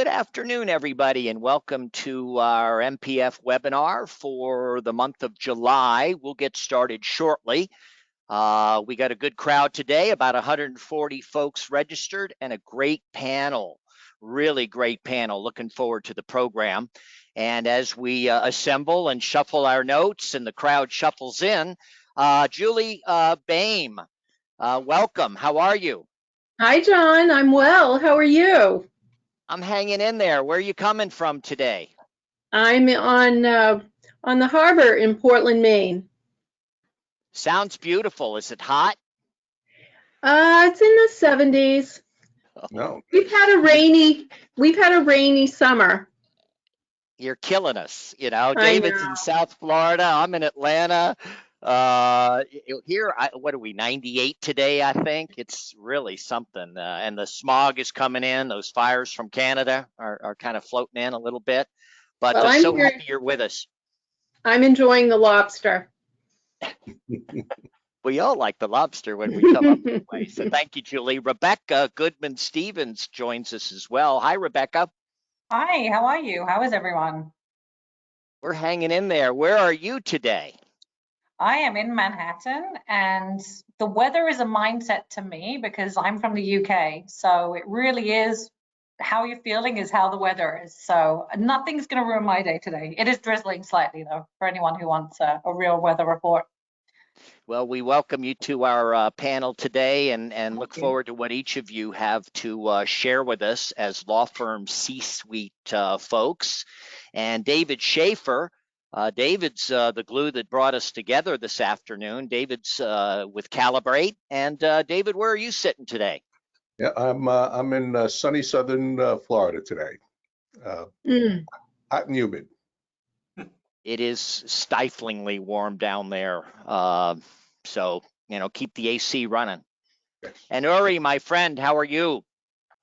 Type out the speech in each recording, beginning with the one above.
Good afternoon, everybody, and welcome to our MPF webinar for the month of July. We'll get started shortly. We got a good crowd today, about 140 folks registered, and a great panel, really great panel. Looking forward to the program. And as we assemble and shuffle our notes and the crowd shuffles in, Julie Boehme, welcome. How are you? Hi, John. I'm well. How are you? I'm hanging in there. Where are you coming from today? I'm on the harbor in Portland, Maine. Sounds beautiful. Is it hot? It's in the 70s. No. We've had a rainy summer. You're killing us. You know, I David's know. in South Florida. I'm in Atlanta. Here, what are we, 98 today, I think? It's really something. And the smog is coming in. Those fires from Canada are kind of floating in a little bit. But Well, I'm so here. happy you're with us. I'm enjoying the lobster. We all like the lobster when we come up this way. So thank you, Julie. Rebecca Goodman-Stephens joins us as well. Hi, Rebecca. Hi, how are you? How is everyone? We're hanging in there. Where are you today? I am in Manhattan, and the weather is a mindset to me because I'm from the UK. So it really is how you're feeling is how the weather is. So nothing's going to ruin my day today. It is drizzling slightly, though, for anyone who wants a real weather report. Well, we welcome you to our panel today and look forward to what each of you have to share with us as law firm C-suite folks. And David Schaefer, David's the glue that brought us together this afternoon. David's with Calibrate. And David, where are you sitting today? Yeah, I'm in sunny southern Florida today. Hot and humid. It is stiflingly warm down there. So, you know, keep the AC running. Yes. And Uri, my friend, how are you?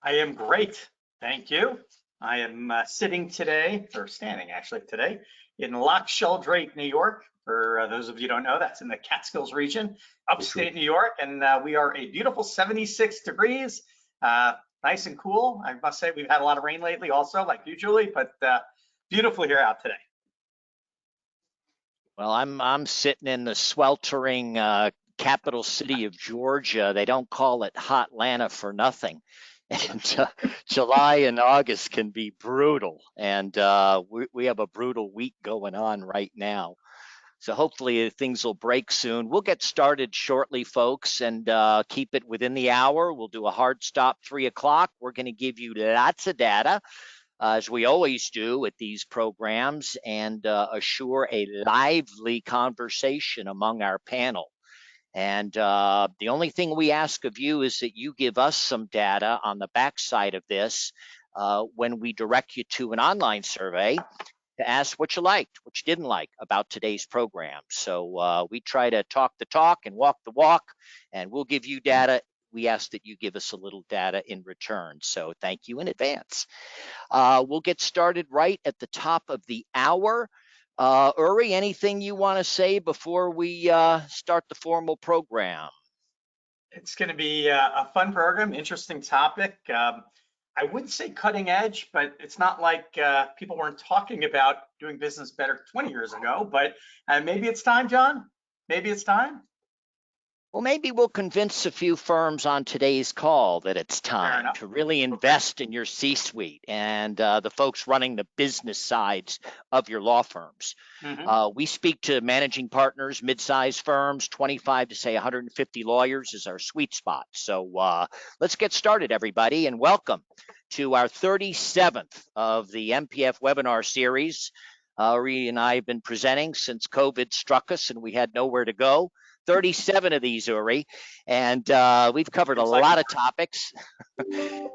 I am great, thank you. I am sitting today, or standing actually today, in Loch Sheldrake, New York. For those of you who don't know, that's in the Catskills region, upstate New York, and we are a beautiful 76 degrees, nice and cool. I must say we've had a lot of rain lately also, like you, Julie, but beautiful here out today. Well, I'm sitting in the sweltering capital city of Georgia. They don't call it Hotlanta for nothing. And July and August can be brutal. And we have a brutal week going on right now. So hopefully things will break soon. We'll get started shortly, folks, and keep it within the hour. We'll do a hard stop 3 o'clock. We're going to give you lots of data, as we always do at these programs, and assure a lively conversation among our panel. And the only thing we ask of you is that you give us some data on the backside of this when we direct you to an online survey to ask what you liked, what you didn't like about today's program. So we try to talk the talk and walk the walk, and we'll give you data. We ask that you give us a little data in return. So thank you in advance. We'll get started right at the top of the hour. Uri, anything you want to say before we start the formal program? It's going to be a fun program, interesting topic. I wouldn't say cutting edge, but it's not like people weren't talking about doing business better 20 years ago, but maybe it's time, John. Maybe it's time. Well, maybe we'll convince a few firms on today's call that it's time to really invest in your C-suite and the folks running the business sides of your law firms. We speak to managing partners, mid-sized firms, 25 to say 150 lawyers is our sweet spot. So let's get started, everybody, and welcome to our 37th of the MPF webinar series. Uri and I have been presenting since COVID struck us and we had nowhere to go. 37 of these, Uri, and we've covered a lot of topics.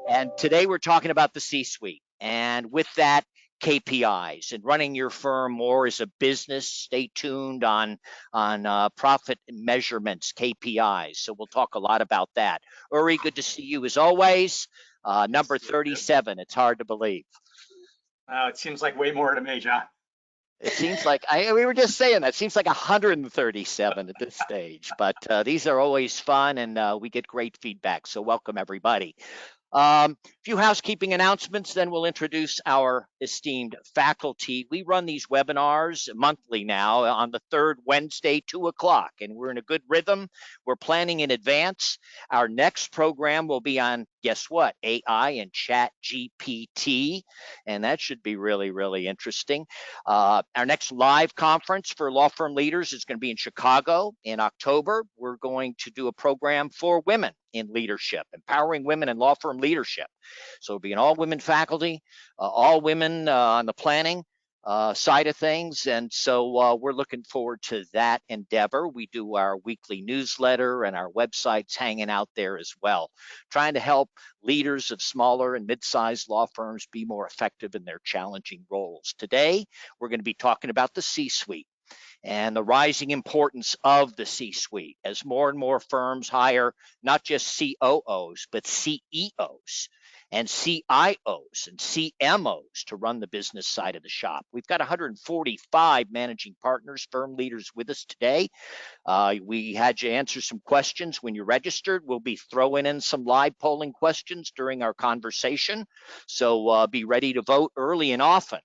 And today we're talking about the C-suite, and with that, KPIs and running your firm more as a business. Stay tuned on profit measurements, KPIs. So we'll talk a lot about that. Uri, good to see you as always. Number 37. It's hard to believe. It seems like way more to me, John. It seems like, we were just saying that, seems like 137 at this stage, but these are always fun and we get great feedback. So welcome everybody. Few housekeeping announcements, then we'll introduce our esteemed faculty. We run these webinars monthly now on the third Wednesday, 2 o'clock, and we're in a good rhythm. We're planning in advance. Our next program will be on, guess what, AI and Chat GPT, and that should be really, really interesting. Our next live conference for law firm leaders is going to be in Chicago in October. We're going to do a program for women in leadership, empowering women in law firm leadership. So it'll be an all-women faculty, all women on the planning side of things. And so we're looking forward to that endeavor. We do our weekly newsletter and our websites hanging out there as well, trying to help leaders of smaller and mid-sized law firms be more effective in their challenging roles. Today, we're going to be talking about the C-suite and the rising importance of the C-suite as more and more firms hire not just COOs, but CEOs and CIOs and CMOs to run the business side of the shop. We've got 145 managing partners, firm leaders with us today. We had you answer some questions when you registered. We'll be throwing in some live polling questions during our conversation, so be ready to vote early and often.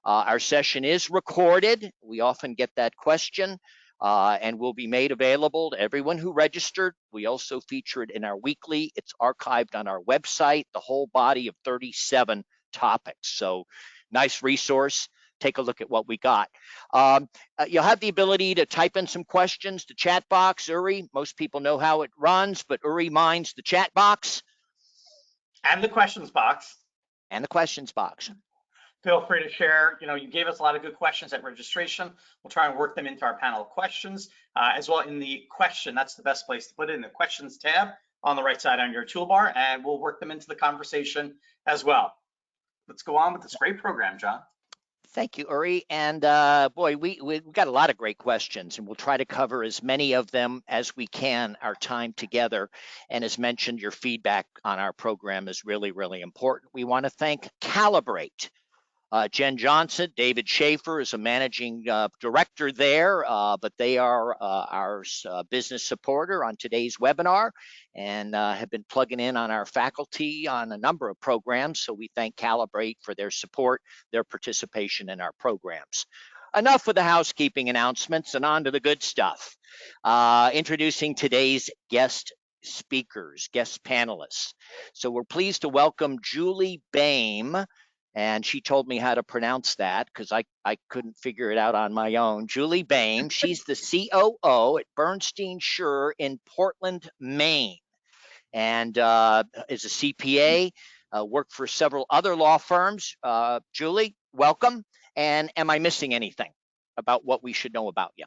Our session is recorded. We often get that question and will be made available to everyone who registered. We also feature it in our weekly. It's archived on our website, the whole body of 37 topics. So nice resource. Take a look at what we got. You'll have the ability to type in some questions. The chat box, Uri, most people know how it runs, but Uri minds the chat box. And the questions box. And the questions box. Feel free to share. You gave us a lot of good questions at registration. We'll try and work them into our panel of questions as well in the question. That's the best place to put it, in the questions tab on the right side on your toolbar, and we'll work them into the conversation as well. Let's go on with this great program, John. Thank you, Uri. And boy, we got a lot of great questions, and we'll try to cover as many of them as we can our time together. And as mentioned, your feedback on our program is really, really important. We want to thank Calibrate. Jen Johnson, David Schaefer is a managing director there, but they are our business supporter on today's webinar and have been plugging in on our faculty on a number of programs. So we thank Calibrate for their support, their participation in our programs. Enough with the housekeeping announcements and on to the good stuff. Introducing today's guest speakers, guest panelists. So we're pleased to welcome Julie Boehme. And she told me how to pronounce that because I couldn't figure it out on my own. Julie Boehme, she's the COO at Bernstein Shur in Portland, Maine, and is a CPA, worked for several other law firms. Julie, welcome. And am I missing anything about what we should know about you?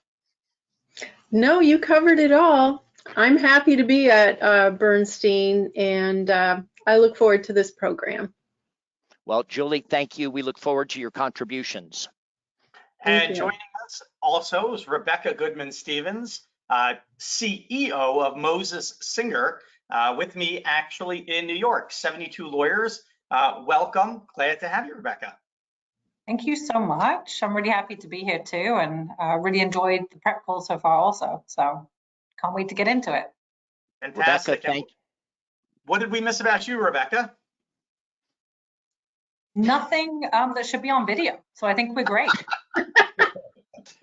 No, you covered it all. I'm happy to be at Bernstein, and I look forward to this program. Well, Julie, thank you. We look forward to your contributions. And joining us also is Rebecca Goodman-Stephens, CEO of Moses Singer, with me actually in New York, 72 lawyers. Welcome. Glad to have you, Rebecca. Thank you so much. I'm really happy to be here too, and really enjoyed the prep call so far also. So can't wait to get into it. Fantastic. Rebecca, thank you. What did we miss about you, Rebecca? Nothing that should be on video. So I think we're great.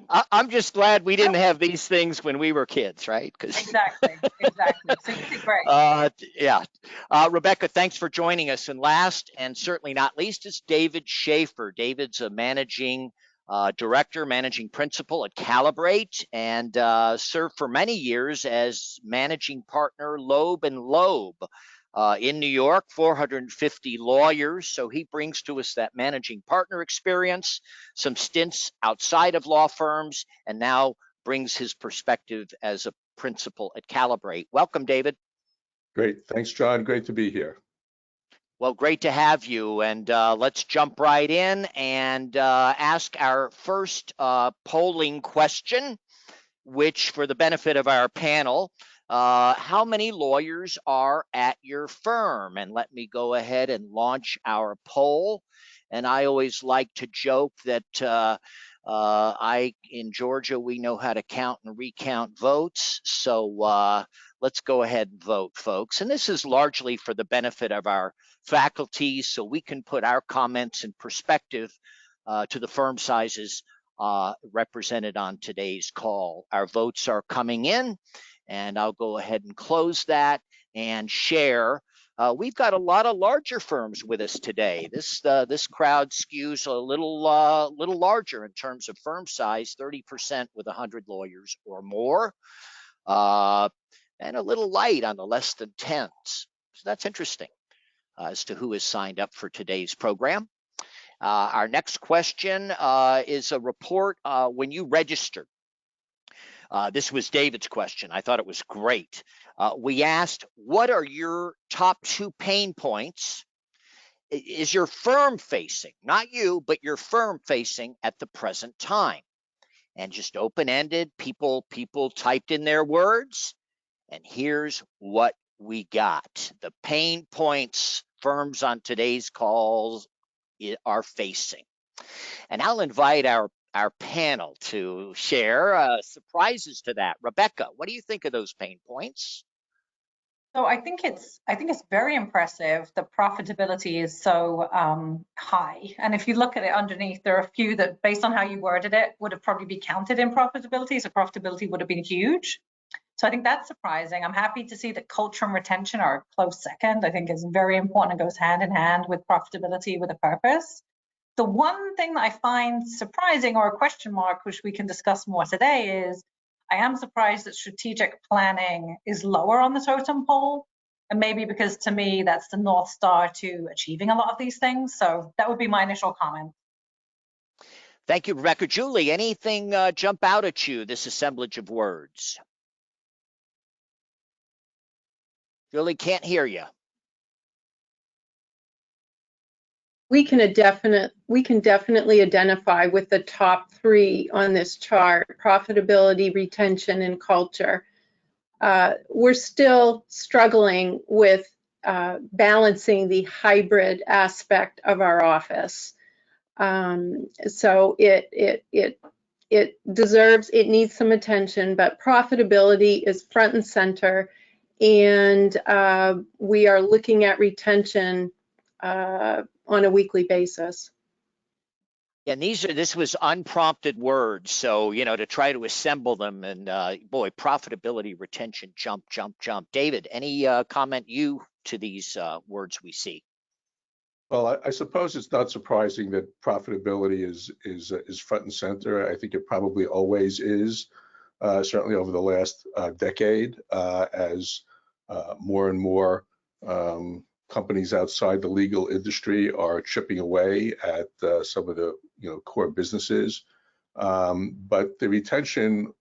I'm just glad we didn't have these things when we were kids, right? Exactly. So you did great. Yeah. Rebecca, thanks for joining us. And last and certainly not least is David Schaefer. David's a managing director, managing principal at Calibrate, and served for many years as managing partner Loeb and Loeb. In New York, 450 lawyers. So he brings to us that managing partner experience, some stints outside of law firms, and now brings his perspective as a principal at Calibrate. Welcome, David. Great. Thanks, John. Great to be here. Well, great to have you. And let's jump right in and ask our first polling question, which for the benefit of our panel, how many lawyers are at your firm? And let me go ahead and launch our poll. And I always like to joke that in Georgia, we know how to count and recount votes. So let's go ahead and vote, folks. And this is largely for the benefit of our faculty, so we can put our comments in perspective to the firm sizes represented on today's call. Our votes are coming in, and I'll go ahead and close that and share. We've got a lot of larger firms with us today. This crowd skews a little larger in terms of firm size, 30% with 100 lawyers or more, and a little light on the less than 10s. So that's interesting as to who has signed up for today's program. Our next question is a report when you registered. This was David's question. I thought it was great. We asked, what are your top 2 pain points? Is your firm facing, not you, but your firm facing at the present time? And just open-ended, people typed in their words, and here's what we got. The pain points firms on today's calls are facing. And I'll invite our panel to share surprises to that. Rebecca, what do you think of those pain points? So I think it's very impressive. The profitability is so high, and if you look at it underneath, there are a few that, based on how you worded it, would have probably be counted in profitability. So profitability would have been huge. So I think that's surprising. I'm happy to see that culture and retention are a close second. I think it's very important and goes hand in hand with profitability with a purpose. The one thing that I find surprising, or a question mark, which we can discuss more today, is I am surprised that strategic planning is lower on the totem pole. And maybe because, to me, that's the North Star to achieving a lot of these things. So that would be my initial comment. Thank you, Rebecca. Julie, anything jump out at you, this assemblage of words? Julie, can't hear you. We can definitely identify with the top 3 on this chart: profitability, retention, and culture. We're still struggling with balancing the hybrid aspect of our office. So it needs some attention, but profitability is front and center, and we are looking at retention on a weekly basis. And this was unprompted words, so to try to assemble them, and boy, profitability, retention, jump. David, any comment to these words we see? Well, I suppose it's not surprising that profitability is front and center. I think it probably always is, certainly over the last decade, as more and more companies outside the legal industry are chipping away at some of the core businesses. But the retention,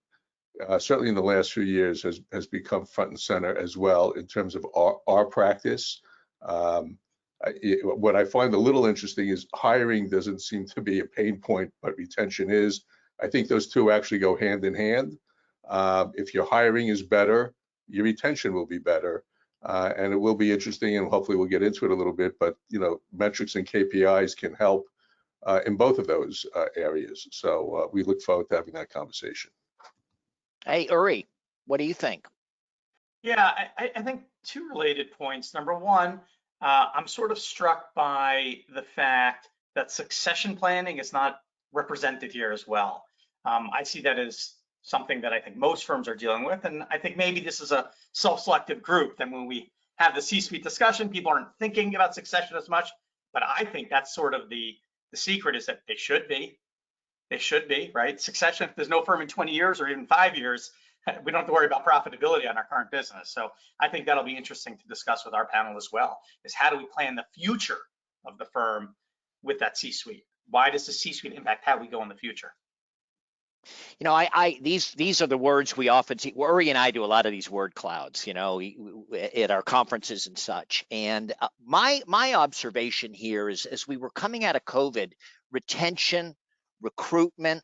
certainly in the last few years, has become front and center as well in terms of our practice. What I find a little interesting is hiring doesn't seem to be a pain point, but retention is. I think those two actually go hand in hand. If your hiring is better, your retention will be better. And it will be interesting, and hopefully we'll get into it a little bit, but metrics and KPIs can help in both of those areas. So we look forward to having that conversation. Hey, Uri, what do you think? Yeah, I think 2 related points. Number one, I'm sort of struck by the fact that succession planning is not represented here as well. I see that as something that I think most firms are dealing with, and I think maybe this is a self-selective group. Then when we have the C-suite discussion, people aren't thinking about succession as much, but I think that's sort of the secret, is that they should be, right? Succession, if there's no firm in 20 years or even 5 years, we don't have to worry about profitability on our current business. So I think that'll be interesting to discuss with our panel as well, is how do we plan the future of the firm with that C-suite? Why does the C-suite impact how we go in the future? These are the words we often see. Uri and I do a lot of these word clouds, at our conferences and such. And my observation here is, as we were coming out of COVID, retention, recruitment,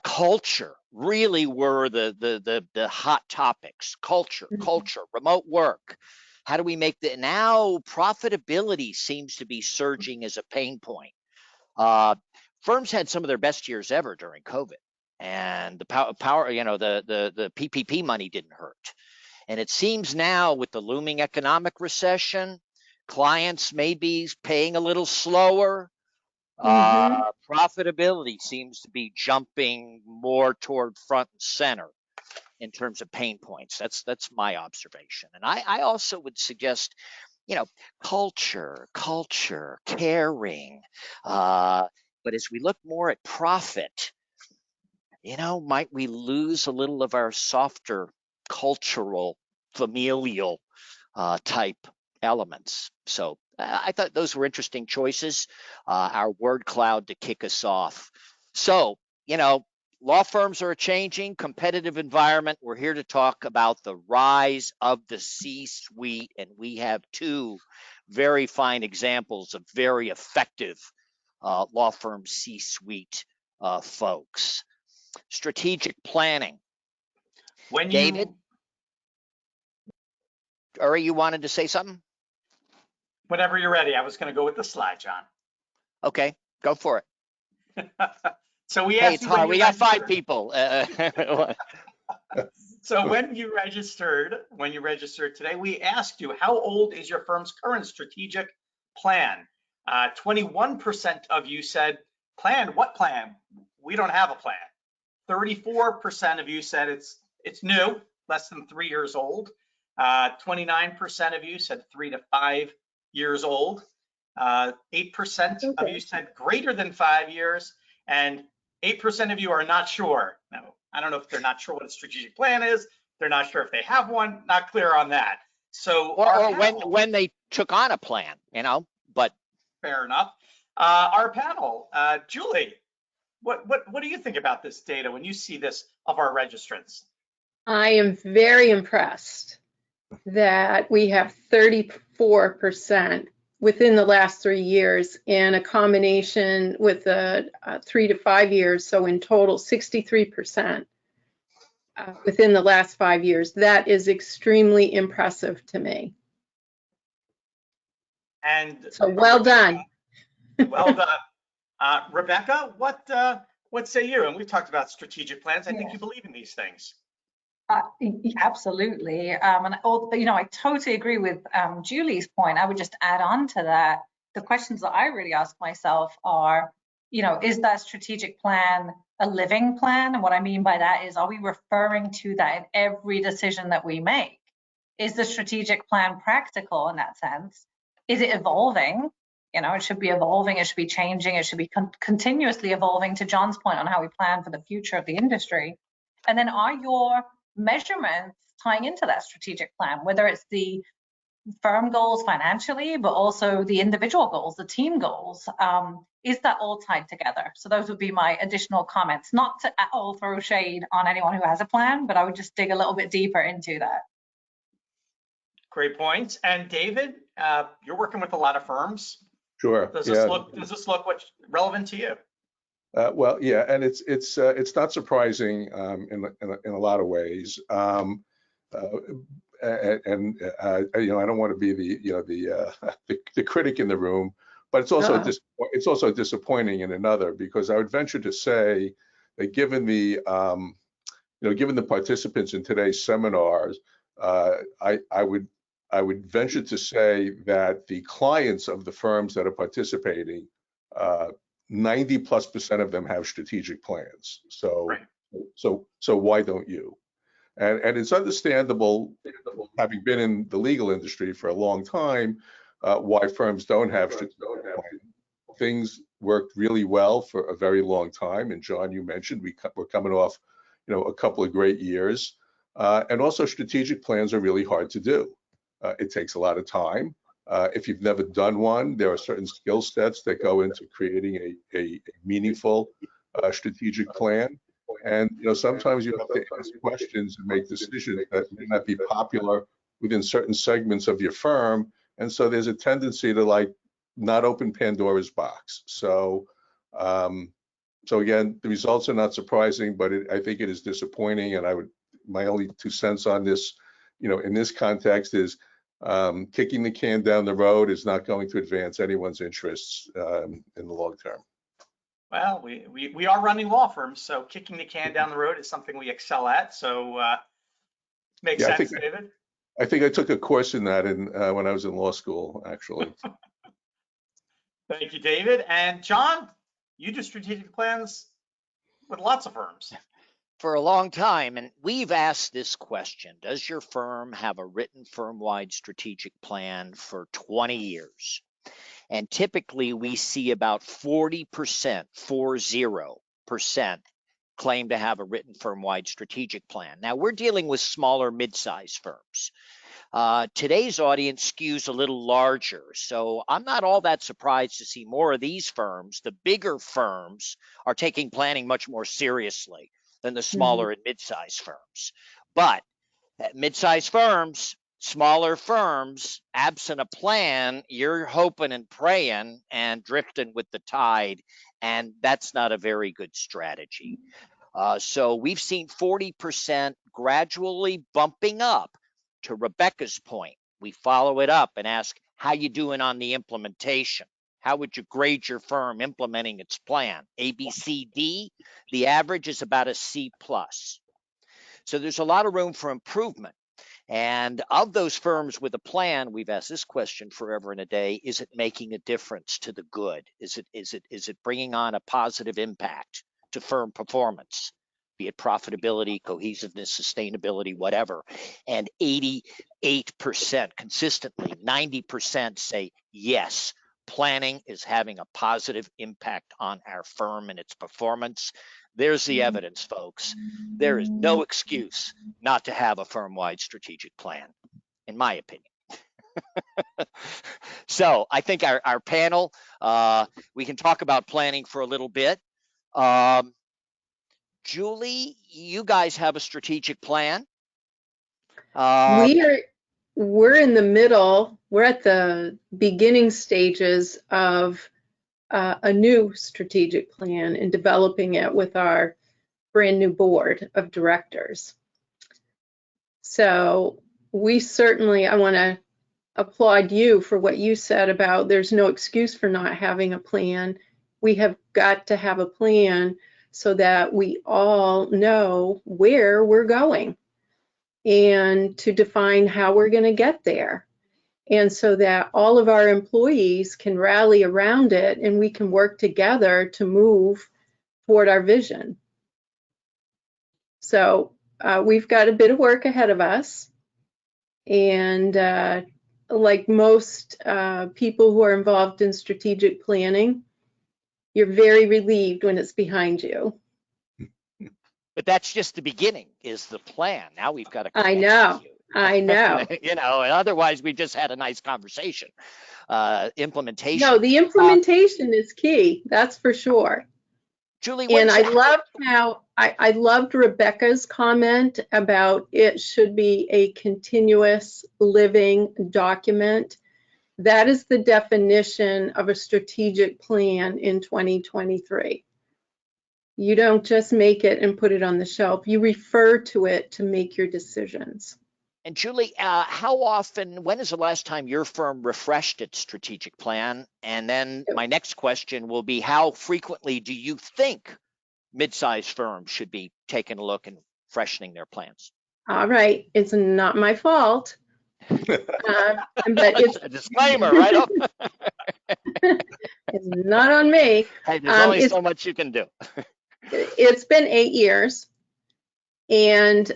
culture really were the hot topics. Culture, remote work. How do we make now profitability seems to be surging as a pain point. Firms had some of their best years ever during COVID. And the power, the PPP money didn't hurt. And it seems now with the looming economic recession, clients may be paying a little slower. Profitability seems to be jumping more toward front and center in terms of pain points. That's my observation. And I also would suggest, culture, caring. But as we look more at profit, might we lose a little of our softer cultural, familial type elements? So I thought those were interesting choices. Our word cloud to kick us off. So, law firms are a changing competitive environment. We're here to talk about the rise of the C-suite, and we have two very fine examples of very effective law firm C-suite folks. Strategic planning. David, or you wanted to say something? Whenever you're ready. I was going to go with the slide, John. Okay, go for it. So we it's hard. We got 5 people. So when you registered today, we asked you, how old is your firm's current strategic plan? 21% of you said, plan? What plan? We don't have a plan. 34% of you said it's new, less than 3 years old. 29% of you said 3 to 5 years old. 8% of you said greater than 5 years, and 8% of you are not sure. Now, I don't know if they're not sure what a strategic plan is. They're not sure if they have one. Not clear on that. So, or when they took on a plan, but fair enough. Our panel, Julie, what do you think about this data when you see this of our registrants? I am very impressed that we have 34% within the last 3 years, and a combination with the 3 to 5 years. So in total, 63% within the last 5 years. That is extremely impressive to me. And so well done. Well done. Rebecca, what say you? And we've talked about strategic plans. I think you believe in these things. Absolutely. And I totally agree with Julie's point. I would just add on to that. The questions that I really ask myself are, is that strategic plan a living plan? And what I mean by that is, are we referring to that in every decision that we make? Is the strategic plan practical in that sense? Is it evolving? It should be evolving, it should be changing, it should be continuously evolving, to John's point on how we plan for the future of the industry. And then are your measurements tying into that strategic plan, whether it's the firm goals financially, but also the individual goals, the team goals? Is that all tied together? So those would be my additional comments, not to at all throw shade on anyone who has a plan, but I would just dig a little bit deeper into that. Great points. And David, you're working with a lot of firms. Sure. Does this look what's relevant to you? Well, yeah, and it's not surprising in a lot of ways. I don't want to be the critic in the room, but it's also disappointing in another, because I would venture to say that given the participants in today's seminars, I would venture to say that the clients of the firms that are participating, 90+% of them have strategic plans. So, right. so why don't you? And it's understandable, having been in the legal industry for a long time, why firms don't have strategic plans. Things worked really well for a very long time, and John, you mentioned we're coming off, a couple of great years, and also strategic plans are really hard to do. It takes a lot of time. If you've never done one, there are certain skill sets that go into creating a meaningful strategic plan. And sometimes you have to ask questions and make decisions that may not be popular within certain segments of your firm. And so there's a tendency to not open Pandora's box. So again, the results are not surprising, but I think it is disappointing. And my only 2 cents on this, in this context is, kicking the can down the road is not going to advance anyone's interests in the long term. Well, we are running law firms, so kicking the can down the road is something we excel at. So makes sense, David. I think I took a course in that when I was in law school, actually. Thank you, David. And John, you do strategic plans with lots of firms. For a long time, and we've asked this question: does your firm have a written firm-wide strategic plan for 20 years? And typically we see about 40%, 40%, claim to have a written firm-wide strategic plan. Now we're dealing with smaller mid-sized firms. Today's audience skews a little larger, so I'm not all that surprised to see more of these firms. The bigger firms are taking planning much more seriously than the smaller and mid-sized firms. But mid-sized firms, smaller firms, absent a plan, you're hoping and praying and drifting with the tide, and that's not a very good strategy. So we've seen 40% gradually bumping up. To Rebecca's point, we follow it up and ask, how you doing on the implementation? How would you grade your firm implementing its plan? A, B, C, D. The average is about a C+. So there's a lot of room for improvement. And of those firms with a plan, we've asked this question forever and a day: is it making a difference to the good? Is it bringing on a positive impact to firm performance, be it profitability, cohesiveness, sustainability, whatever? And 88% consistently, 90% say yes, planning is having a positive impact on our firm and its performance. There's the evidence, folks. There is no excuse not to have a firm-wide strategic plan, in my opinion. So I think our panel, we can talk about planning for a little bit. Julie, you guys have a strategic plan. We're in the middle. We're at the beginning stages of a new strategic plan and developing it with our brand new board of directors. So I want to applaud you for what you said about there's no excuse for not having a plan. We have got to have a plan so that we all know where we're going and to define how we're going to get there. And so that all of our employees can rally around it and we can work together to move toward our vision. So we've got a bit of work ahead of us. And like most people who are involved in strategic planning, you're very relieved when it's behind you. But that's just the beginning, is the plan. Now we've got to I know. You know, and otherwise we just had a nice conversation. Implementation. No, the implementation is key. That's for sure. Julie, and I loved Rebecca's comment about it should be a continuous living document. That is the definition of a strategic plan in 2023. You don't just make it and put it on the shelf. You refer to it to make your decisions. And Julie, how often, when is the last time your firm refreshed its strategic plan? And then my next question will be, how frequently do you think mid-sized firms should be taking a look and freshening their plans? All right, it's not my fault. But it's a disclaimer, right? It's not on me. Hey, there's only so much you can do. It's been 8 years. And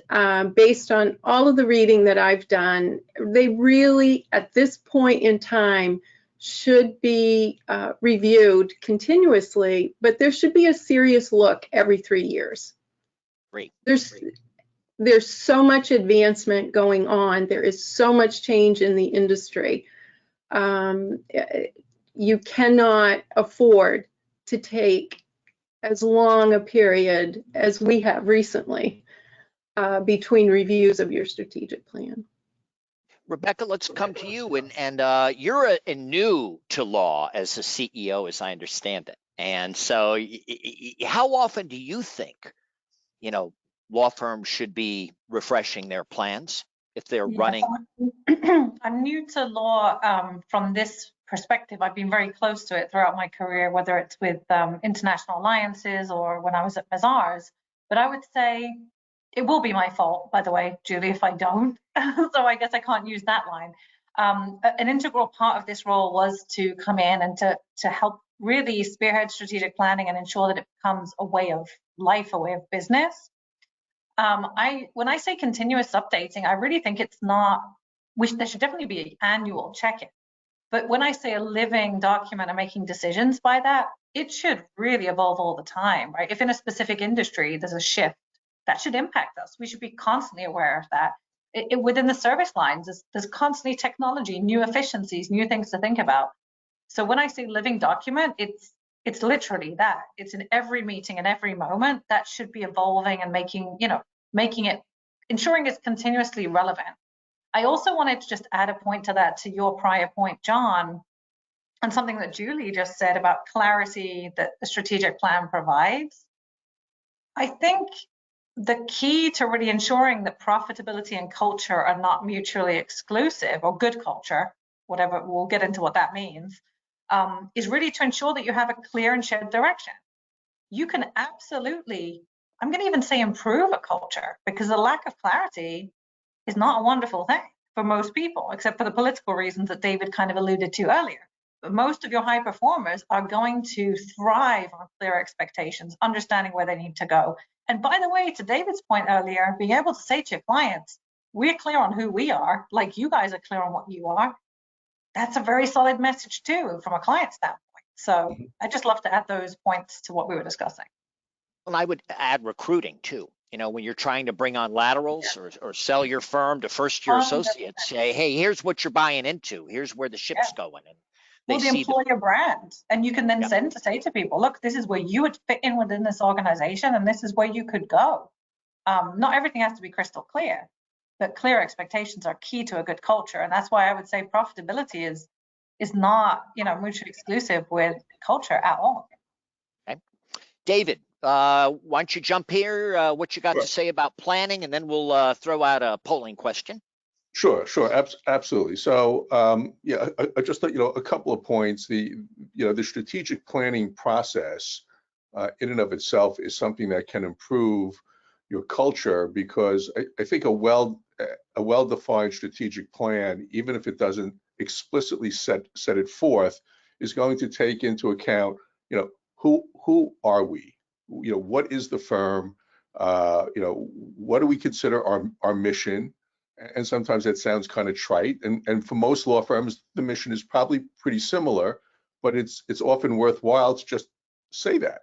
based on all of the reading that I've done, they really, at this point in time, should be reviewed continuously, but there should be a serious look every 3 years. Great. There's so much advancement going on. There is so much change in the industry. You cannot afford to take as long a period as we have recently between reviews of your strategic plan. Rebecca, let's come to you. And you're new to law as a CEO, as I understand it. And so how often do you think, law firms should be refreshing their plans if they're running? I'm new to law from this perspective. I've been very close to it throughout my career, whether it's with international alliances or when I was at Mazars. But I would say it will be my fault, by the way, Julie, if I don't. So I guess I can't use that line. An integral part of this role was to come in and to help really spearhead strategic planning and ensure that it becomes a way of life, a way of business. When I say continuous updating, I really think it's not, there should definitely be an annual check-in. But when I say a living document and making decisions by that, it should really evolve all the time, right? If in a specific industry there's a shift, that should impact us. We should be constantly aware of that. Within the service lines, there's constantly technology, new efficiencies, new things to think about. So when I say living document, it's literally that. It's in every meeting and every moment that should be evolving and making it, ensuring it's continuously relevant. I also wanted to just add a point to that, to your prior point, John, and something that Julie just said about clarity that the strategic plan provides. I think the key to really ensuring that profitability and culture are not mutually exclusive, or good culture, whatever, we'll get into what that means, is really to ensure that you have a clear and shared direction. You can absolutely, I'm going to even say, improve a culture, because the lack of clarity is not a wonderful thing for most people, except for the political reasons that David kind of alluded to earlier. But most of your high performers are going to thrive on clear expectations, understanding where they need to go. And by the way, to David's point earlier, being able to say to your clients, we're clear on who we are, like you guys are clear on what you are. That's a very solid message too, from a client standpoint. So I just love to add those points to what we were discussing. And I would add recruiting too. When you're trying to bring on laterals or sell your firm to first-year associates, say, hey, here's what you're buying into. Here's where the ship's going. And they the employer brand. And you can then say to people, look, this is where you would fit in within this organization, and this is where you could go. Not everything has to be crystal clear, but clear expectations are key to a good culture. And that's why I would say profitability is not, mutually exclusive with culture at all. Okay. David, why don't you jump here? What you got to say about planning, and then we'll throw out a polling question. Sure, absolutely. So, I just thought, a couple of points. The strategic planning process in and of itself is something that can improve your culture, because I think a well-defined strategic plan, even if it doesn't explicitly set it forth, is going to take into account, who are we? What is the firm? What do we consider our mission? And sometimes that sounds kind of trite. And for most law firms, the mission is probably pretty similar, but it's often worthwhile to just say that.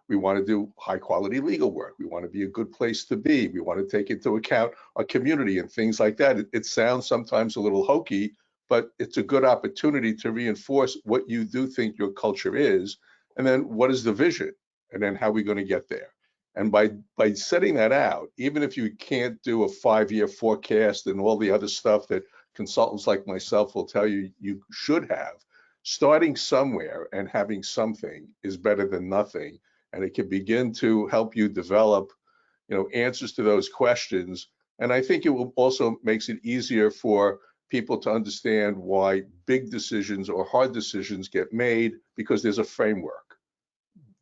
We want to do high quality legal work. We want to be a good place to be. We want to take into account our community and things like that. It sounds sometimes a little hokey, but it's a good opportunity to reinforce what you do think your culture is. And then what is the vision? And then how are we going to get there? And by setting that out, even if you can't do a 5-year forecast and all the other stuff that consultants like myself will tell you you should have, starting somewhere and having something is better than nothing. And it can begin to help you develop, answers to those questions. And I think it will also makes it easier for people to understand why big decisions or hard decisions get made, because there's a framework.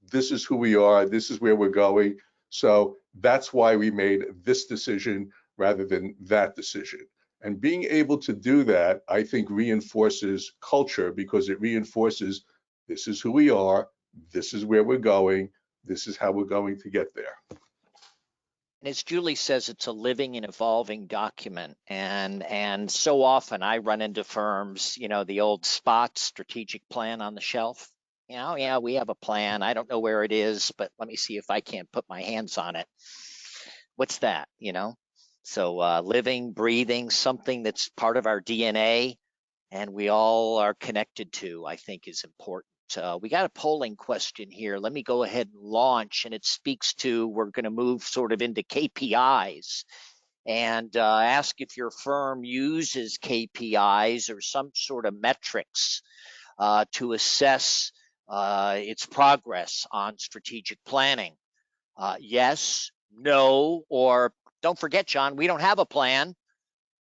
This is who we are, this is where we're going. So that's why we made this decision rather than that decision. And being able to do that, I think, reinforces culture, because it reinforces this is who we are, this is where we're going, this is how we're going to get there. And as Julie says, it's a living and evolving document. And so often I run into firms, the old spot strategic plan on the shelf. Yeah, we have a plan. I don't know where it is, but let me see if I can't put my hands on it. What's that, So living, breathing, something that's part of our DNA and we all are connected to, I think, is important. We got a polling question here. Let me go ahead and launch, and it speaks to, we're going to move sort of into KPIs and ask if your firm uses KPIs or some sort of metrics to assess its progress on strategic planning. Yes, no, or don't forget, John, we don't have a plan.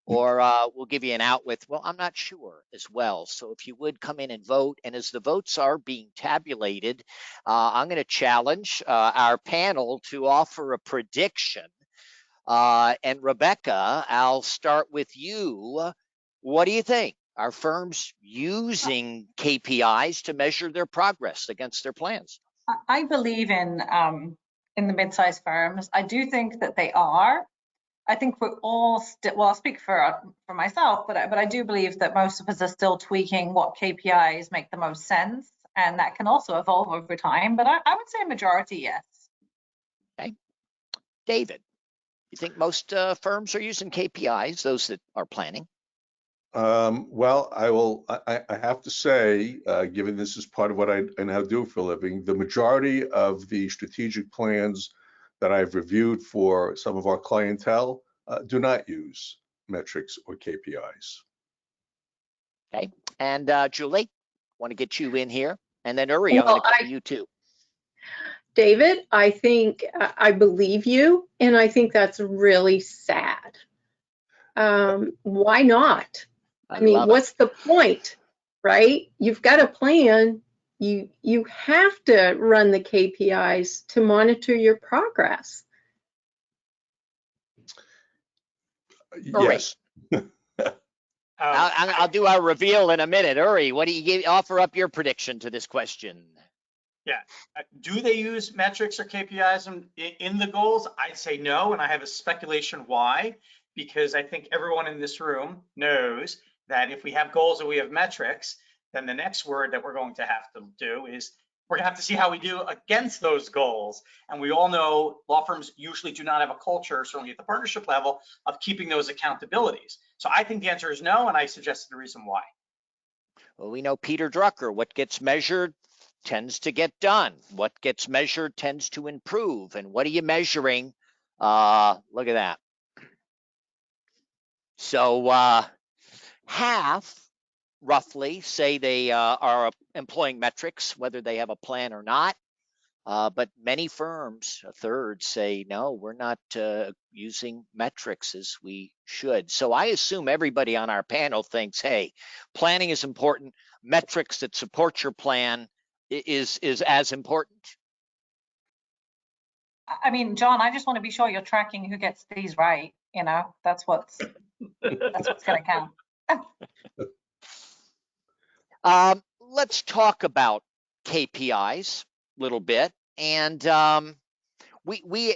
Or we'll give you an out with, well, I'm not sure as well. So if you would come in and vote, and as the votes are being tabulated, I'm going to challenge our panel to offer a prediction And Rebecca, I'll start with you. What do you think? Are firms using KPIs to measure their progress against their plans? I believe in the mid-sized firms. I do think that they are. I think we're all well, I'll speak for myself, but I do believe that most of us are still tweaking what KPIs make the most sense, and that can also evolve over time. But I would say a majority, yes. Okay, David, you think most firms are using KPIs? Those that are planning? Well, I have to say, given this is part of what I now do for a living, the majority of the strategic plans that I've reviewed for some of our clientele do not use metrics or KPIs. Okay, and Julie, want to get you in here, and then Uri, I'm going to come to you too. David, I think I believe you, and I think that's really sad. Why not? I mean, what's the point, right? You've got a plan. You have to run the KPIs to monitor your progress. Yes. I'll do our reveal in a minute. Uri, what do you offer up your prediction to this question? Yeah, do they use metrics or KPIs in the goals? I'd say no, and I have a speculation why. Because I think everyone in this room knows that if we have goals and we have metrics, then the next word that we're going to have to do is we're gonna have to see how we do against those goals. And we all know law firms usually do not have a culture, certainly at the partnership level, of keeping those accountabilities. So I think the answer is no, and I suggested the reason why. Well, we know Peter Drucker, what gets measured tends to get done. What gets measured tends to improve. And what are you measuring? Look at that. So half, roughly, say they are employing metrics, whether they have a plan or not. But many firms, a third, say, no, we're not using metrics as we should. So I assume everybody on our panel thinks, hey, planning is important. Metrics that support your plan is as important. I mean, John, I just want to be sure you're tracking who gets these right. You know, that's what's going to count. Let's talk about KPIs a little bit, and we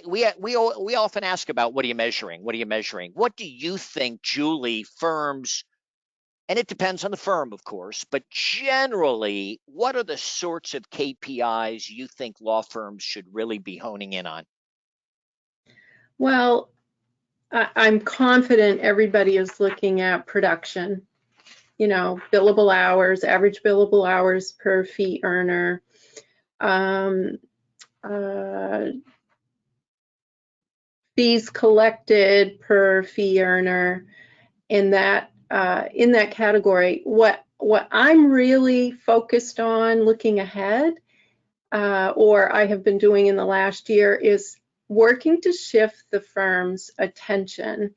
often ask about what are you measuring? What are you measuring? What do you think, Julie, firms? And it depends on the firm, of course, but generally, what are the sorts of KPIs you think law firms should really be honing in on? Well, I'm confident everybody is looking at production, you know, billable hours, average billable hours per fee earner, fees collected per fee earner. In that category, what I'm really focused on looking ahead, or I have been doing in the last year, is working to shift the firm's attention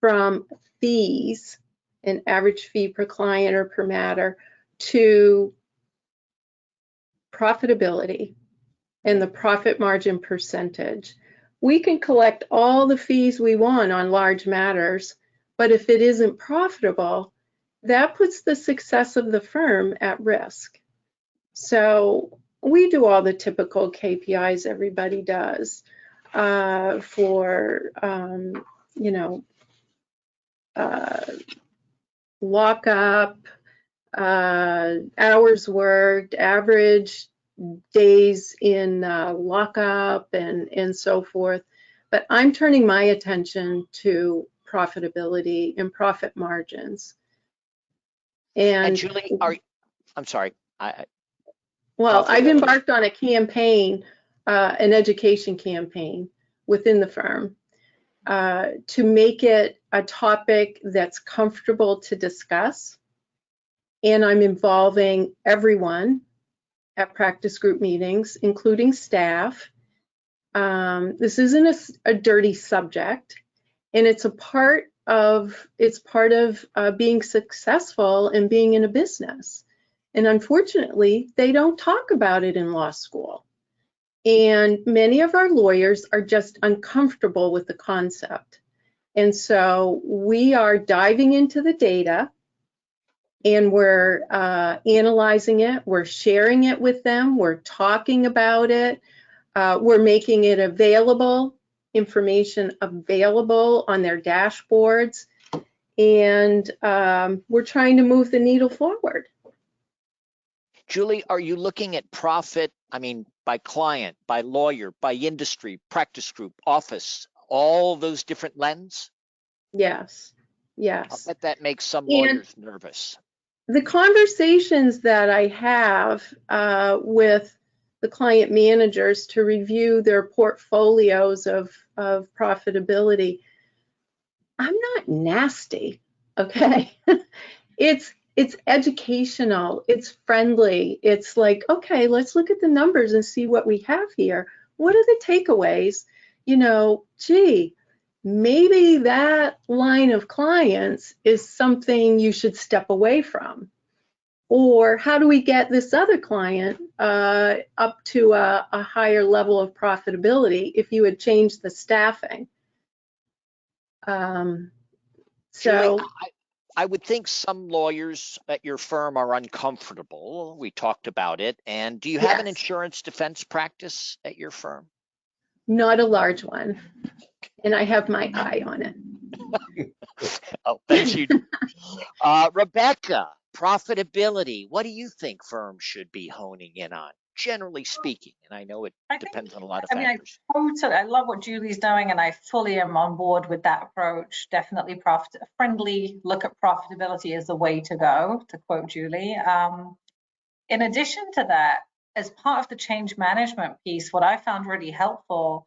from fees, an average fee per client or per matter, to profitability and the profit margin percentage. We can collect all the fees we want on large matters, but if it isn't profitable, that puts the success of the firm at risk. So we do all the typical KPIs everybody does for, you know, lockup, hours worked, average days in lockup, and so forth. But I'm turning my attention to profitability and profit margins. And Julie, I'm sorry. Well, I've embarked on a campaign, an education campaign within the firm to make it a topic that's comfortable to discuss. And I'm involving everyone at practice group meetings, including staff. This isn't a dirty subject, and it's part of being successful and being in a business. And unfortunately, they don't talk about it in law school. And many of our lawyers are just uncomfortable with the concept. And so we are diving into the data, and we're analyzing it, we're sharing it with them, we're talking about it, we're making it available, information available on their dashboards, and we're trying to move the needle forward. Julie, are you looking at profit, I mean, by client, by lawyer, by industry, practice group, office, all those different lenses? Yes, I'll yes. bet that makes some lawyers nervous. The conversations that I have with the client managers to review their portfolios of profitability, I'm not nasty, okay? It's educational, it's friendly, it's like, okay, let's look at the numbers and see what we have here. What are the takeaways? You know, gee, maybe that line of clients is something you should step away from. Or how do we get this other client up to a higher level of profitability if you had changed the staffing? Julie, I would think some lawyers at your firm are uncomfortable. We talked about it. And do you have an yes, insurance defense practice at your firm? not a large one. And I have my eye on it. Oh, thanks you. Rebecca, profitability. What do you think firms should be honing in on, generally speaking? And I know it depends on a lot of factors. I love what Julie's doing, and I fully am on board with that approach. Definitely friendly look at profitability is the way to go, to quote Julie. In addition to that, as part of the change management piece, what I found really helpful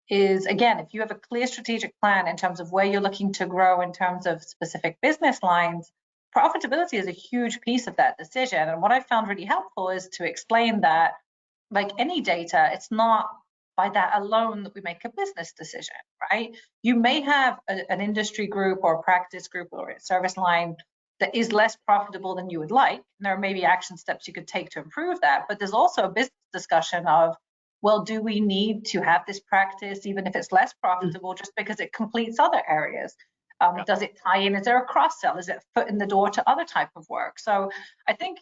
is, again, if you have a clear strategic plan in terms of where you're looking to grow in terms of specific business lines, profitability is a huge piece of that decision. And what I found really helpful is to explain that, like any data, it's not by that alone that we make a business decision, right? You may have an industry group or a practice group or a service line that is less profitable than you would like. And there may be action steps you could take to improve that. But there's also a business discussion of, well, do we need to have this practice, even if it's less profitable, just because it completes other areas? Does it tie in? Is there a cross-sell? Is it a foot in the door to other type of work? So I think,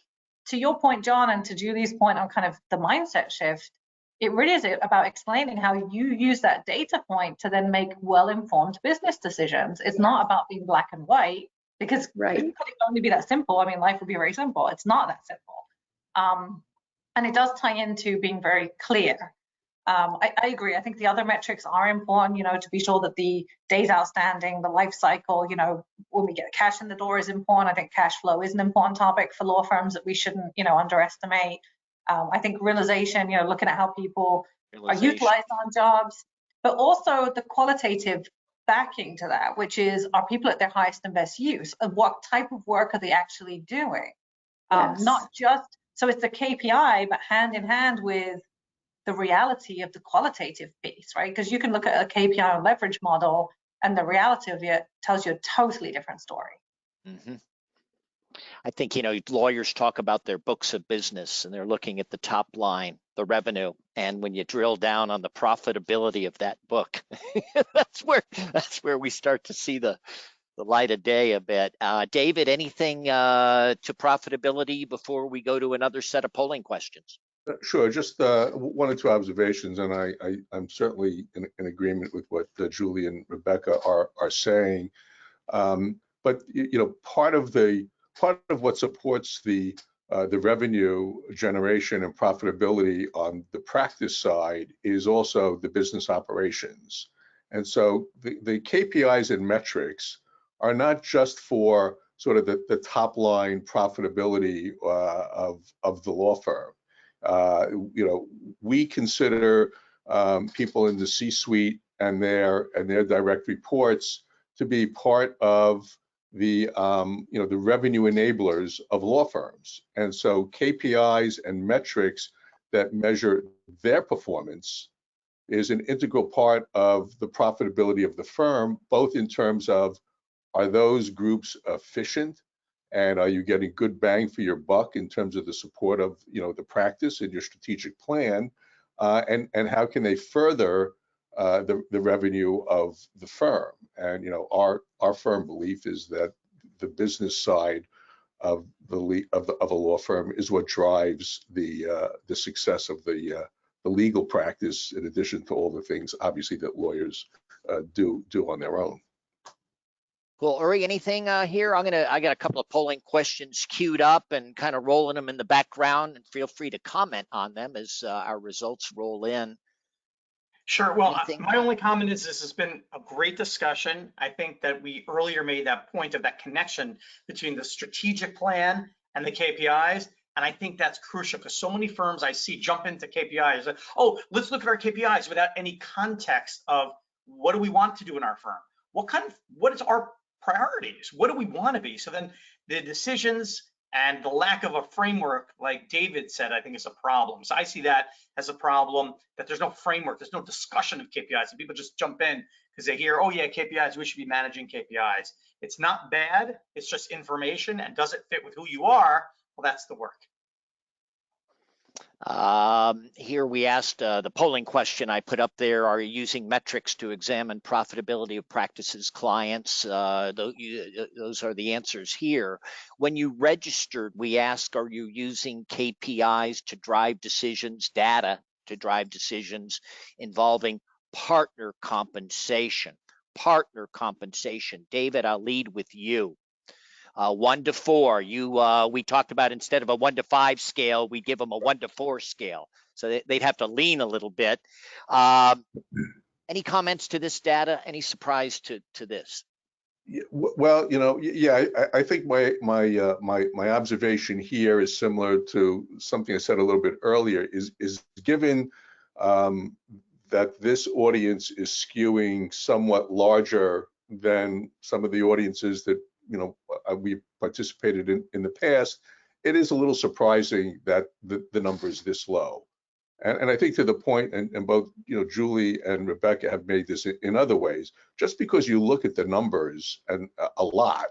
to your point, John, and to Julie's point on kind of the mindset shift, it really is about explaining how you use that data point to then make well-informed business decisions. It's not about being black and white, because it could only be that simple. I mean, life would be very simple. It's not that simple. And it does tie into being very clear. I agree. I think the other metrics are important, you know, to be sure that the days outstanding, the life cycle, you know, when we get cash in the door is important. I think cash flow is an important topic for law firms that we shouldn't, you know, underestimate. I think realization, you know, looking at how people are utilized on jobs, but also the qualitative backing to that, which is, are people at their highest and best use? And what type of work are they actually doing? Not just, so it's the KPI, but hand in hand with the reality of the qualitative piece, right? Because you can look at a KPI or leverage model, and the reality of it tells you a totally different story. Mm-hmm. I think, you know, lawyers talk about their books of business and they're looking at the top line, the revenue. And when you drill down on the profitability of that book, that's where we start to see the light of day a bit. David, anything to profitability before we go to another set of polling questions? Sure, just one or two observations, and I'm certainly in agreement with what Julie and Rebecca are saying. But you know, part of what supports the revenue generation and profitability on the practice side is also the business operations. And so the KPIs and metrics are not just for sort of the top line profitability of the law firm. You know, we consider people in the C-suite and their direct reports to be part of the you know, the revenue enablers of law firms. And so KPIs and metrics that measure their performance is an integral part of the profitability of the firm, both in terms of, are those groups efficient, and are you getting good bang for your buck in terms of the support of, you know, the practice and your strategic plan, and how can they further the revenue of the firm. And our firm belief is that the business side of a law firm is what drives the success of the legal practice, in addition to all the things obviously that lawyers do on their own. Cool. Uri, anything here? I got a couple of polling questions queued up and kind of rolling them in the background, and feel free to comment on them as our results roll in. Sure. Well, Anything? my only comment is this has been a great discussion. I think that we earlier made that point of that connection between the strategic plan and the KPIs. And I think that's crucial because so many firms I see jump into KPIs. Like, oh, let's look at our KPIs without any context of what do we want to do in our firm? What is our priorities? What do we want to be? So then the decisions and the lack of a framework, like David said, I think is a problem. So I see that as a problem, that there's no framework, there's no discussion of KPIs, and people just jump in because they hear, oh yeah, KPIs, we should be managing KPIs. It's not bad, it's just information, and does it fit with who you are? Well, that's the work. Here we asked the polling question I put up there, are you using metrics to examine profitability of practices clients? Those are the answers here. When you registered, we asked, are you using KPIs to drive decisions, data to drive decisions involving partner compensation? Partner compensation. David, I'll lead with you. 1 to 4. We talked about instead of a 1 to 5 scale, we give them a 1 to 4 scale. So they'd have to lean a little bit. Any comments to this data? Any surprise to this? Well, yeah, I think my observation here is similar to something I said a little bit earlier. Is given that this audience is skewing somewhat larger than some of the audiences that we participated in the past, it is a little surprising that the number is this low. And I think to the point, and both Julie and Rebecca have made this in other ways, just because you look at the numbers and a lot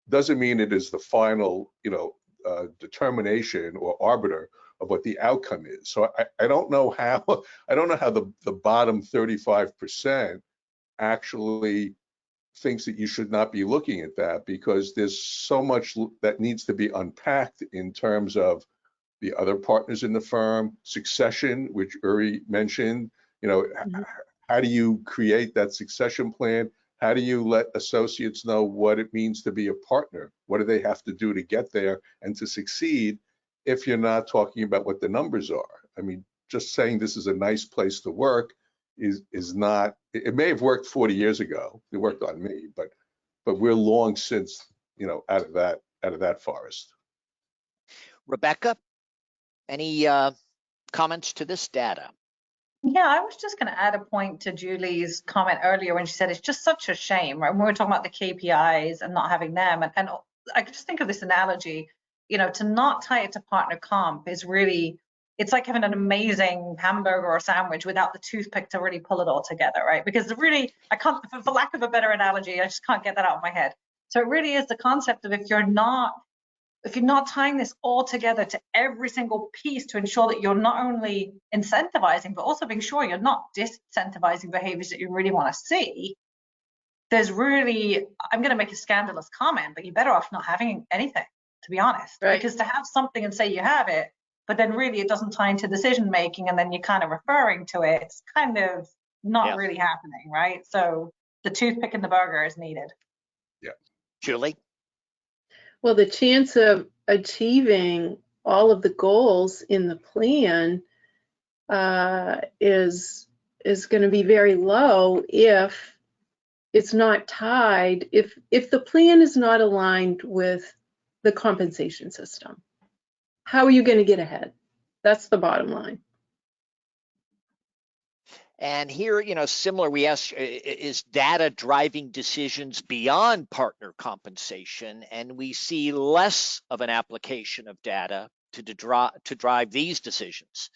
doesn't mean it is the final determination or arbiter of what the outcome is. So I don't know how the bottom 35% actually thinks that you should not be looking at that, because there's so much that needs to be unpacked in terms of the other partners in the firm, succession, which Uri mentioned. How do you create that succession plan? How do you let associates know what it means to be a partner? What do they have to do to get there and to succeed if you're not talking about what the numbers are? I mean, just saying this is a nice place to work is not, it may have worked 40 years ago. It worked on me, but we're long since, out of that forest. Rebecca, any comments to this data? Yeah, I was just going to add a point to Julie's comment earlier when she said it's just such a shame, right? When we were talking about the KPIs and not having them, and I could just think of this analogy, to not tie it to partner comp is really, it's like having an amazing hamburger or sandwich without the toothpick to really pull it all together, right? Because really, I can't, for lack of a better analogy, I just can't get that out of my head. So it really is the concept of if you're not tying this all together to every single piece to ensure that you're not only incentivizing, but also being sure you're not disincentivizing behaviors that you really want to see, there's really, I'm going to make a scandalous comment, but you're better off not having anything, to be honest. Right. Because to have something and say you have it, but then really it doesn't tie into decision making, and then you're kind of referring to it, it's kind of not really happening, right? So the toothpick in the burger is needed. Yeah. Julie? Well, the chance of achieving all of the goals in the plan is going to be very low if it's not tied, if the plan is not aligned with the compensation system. How are you going to get ahead? That's the bottom line. And here, similar, we asked, is data driving decisions beyond partner compensation? And we see less of an application of data to drive these decisions.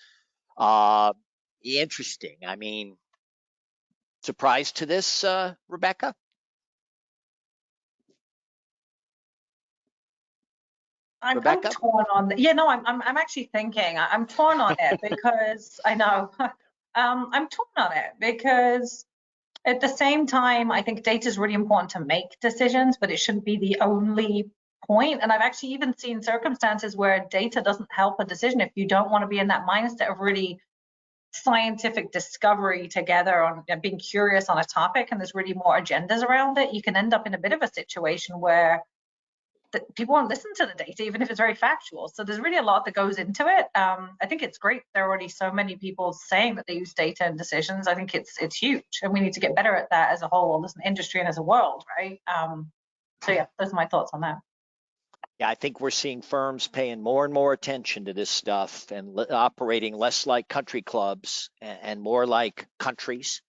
Interesting. I mean, surprise to this, Rebecca? I'm torn on. I'm actually thinking. I'm torn on it because I know I'm torn on it because at the same time, I think data is really important to make decisions, but it shouldn't be the only point. And I've actually even seen circumstances where data doesn't help a decision if you don't want to be in that mindset of really scientific discovery together on being curious on a topic, and there's really more agendas around it. You can end up in a bit of a situation where people won't listen to the data, even if it's very factual. So there's really a lot that goes into it. I think it's great there are already so many people saying that they use data in decisions. I think it's huge, and we need to get better at that as a whole, as an industry and as a world, right? So yeah, those are my thoughts on that. Yeah, I think we're seeing firms paying more and more attention to this stuff and operating less like country clubs and more like countries,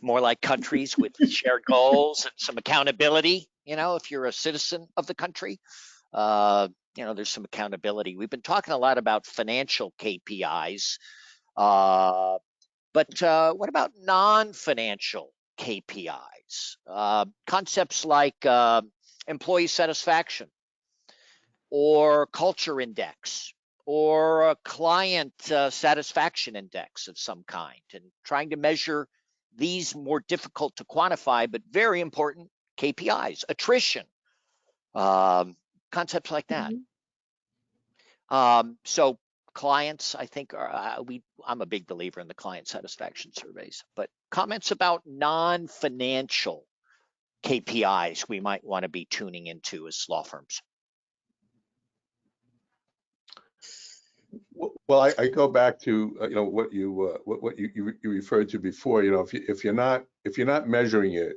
more like countries with shared goals and some accountability. You know, if you're a citizen of the country, there's some accountability. We've been talking a lot about financial KPIs, but what about non-financial KPIs? Concepts like employee satisfaction or culture index or a client satisfaction index of some kind, and trying to measure these more difficult to quantify but very important KPIs, attrition, concepts like that. So clients, I think, I'm a big believer in the client satisfaction surveys, but comments about non-financial KPIs we might want to be tuning into as law firms. Well, I go back to what you referred to before. If you're not measuring it,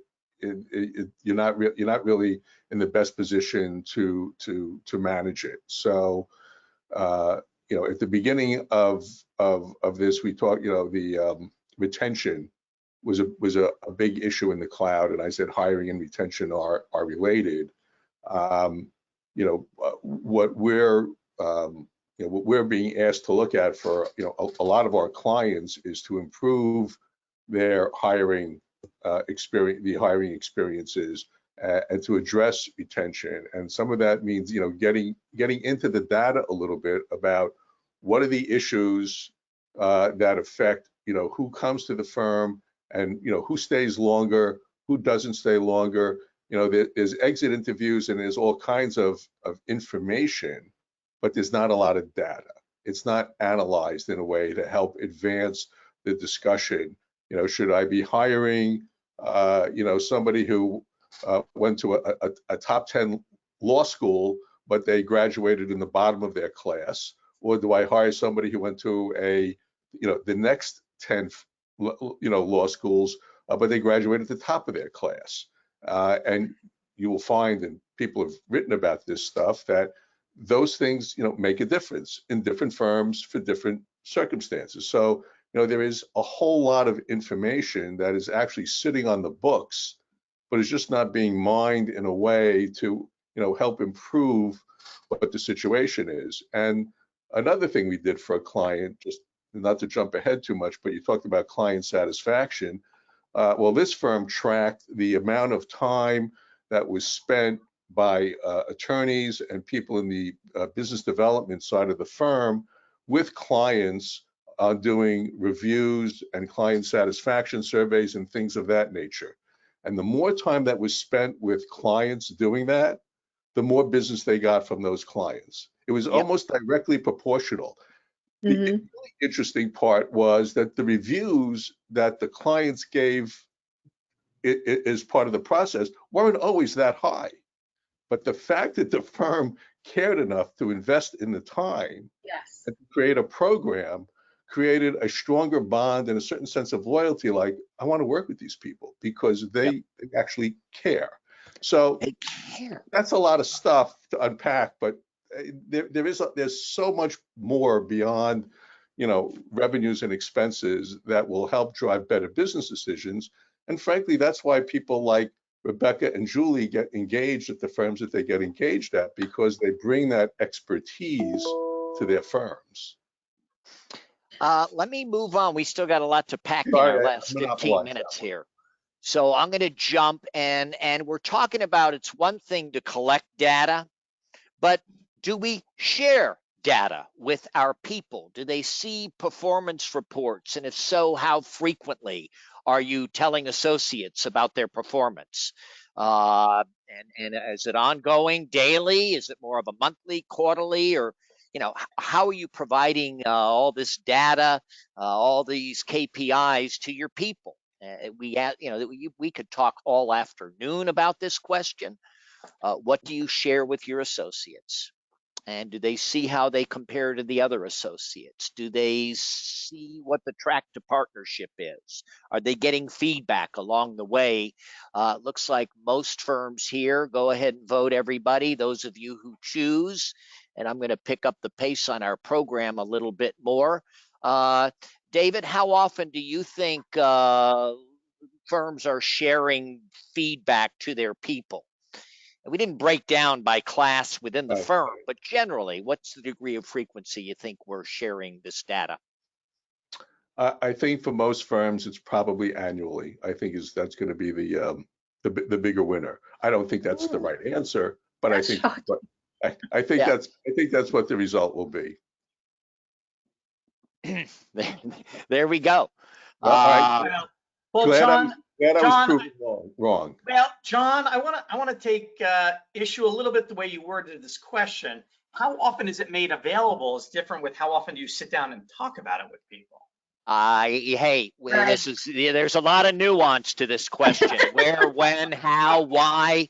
you're not really in the best position to manage it. So at the beginning of this, we talked. The retention was a big issue in the cloud, and I said hiring and retention are related. What we're being asked to look at for a lot of our clients is to improve their hiring experiences and to address retention. And some of that means getting into the data a little bit about what are the issues that affect who comes to the firm and who stays longer, who doesn't stay longer. There's exit interviews and there's all kinds of information, but there's not a lot of data. It's not analyzed in a way to help advance the discussion. Should I be hiring, somebody who went to a top 10 law school, but they graduated in the bottom of their class? Or do I hire somebody who went to the next 10, law schools, but they graduated at the top of their class? And you will find, and people have written about this stuff, that those things, make a difference in different firms for different circumstances. So, there is a whole lot of information that is actually sitting on the books, but is just not being mined in a way to, help improve what the situation is. And another thing we did for a client, just not to jump ahead too much, but you talked about client satisfaction. Well, this firm tracked the amount of time that was spent by attorneys and people in the business development side of the firm with clients doing reviews and client satisfaction surveys and things of that nature. And the more time that was spent with clients doing that, the more business they got from those clients. It was almost directly proportional. The really interesting part was that the reviews that the clients gave as part of the process weren't always that high. But the fact that the firm cared enough to invest in the time and to create a program created a stronger bond and a certain sense of loyalty, like, I want to work with these people because they actually care. So that's a lot of stuff to unpack, but there's so much more beyond revenues and expenses that will help drive better business decisions. And frankly, that's why people like Rebecca and Julie get engaged at the firms that they get engaged at, because they bring that expertise to their firms. Let me move on. We still got a lot to pack in our last 15 minutes here. So I'm going to jump, and we're talking about, it's one thing to collect data, but do we share data with our people? Do they see performance reports? And if so, how frequently are you telling associates about their performance? And is it ongoing, daily? Is it more of a monthly, quarterly, or how are you providing all this data, all these KPIs to your people? We could talk all afternoon about this question. What do you share with your associates? And do they see how they compare to the other associates? Do they see what the track to partnership is? Are they getting feedback along the way? Looks like most firms here. Go ahead and vote, everybody, those of you who choose. And I'm going to pick up the pace on our program a little bit more. David, how often do you think firms are sharing feedback to their people? And we didn't break down by class within the firm, but generally, what's the degree of frequency you think we're sharing this data? I think for most firms, it's probably annually. I think that's going to be the bigger winner. I don't think that's the right answer, but I think that's what the result will be. There we go. Well, John, I was proven wrong. Well, John, I want to take issue a little bit the way you worded this question. How often is it made available is different with how often do you sit down and talk about it with people? There's a lot of nuance to this question. Where, when, how, why.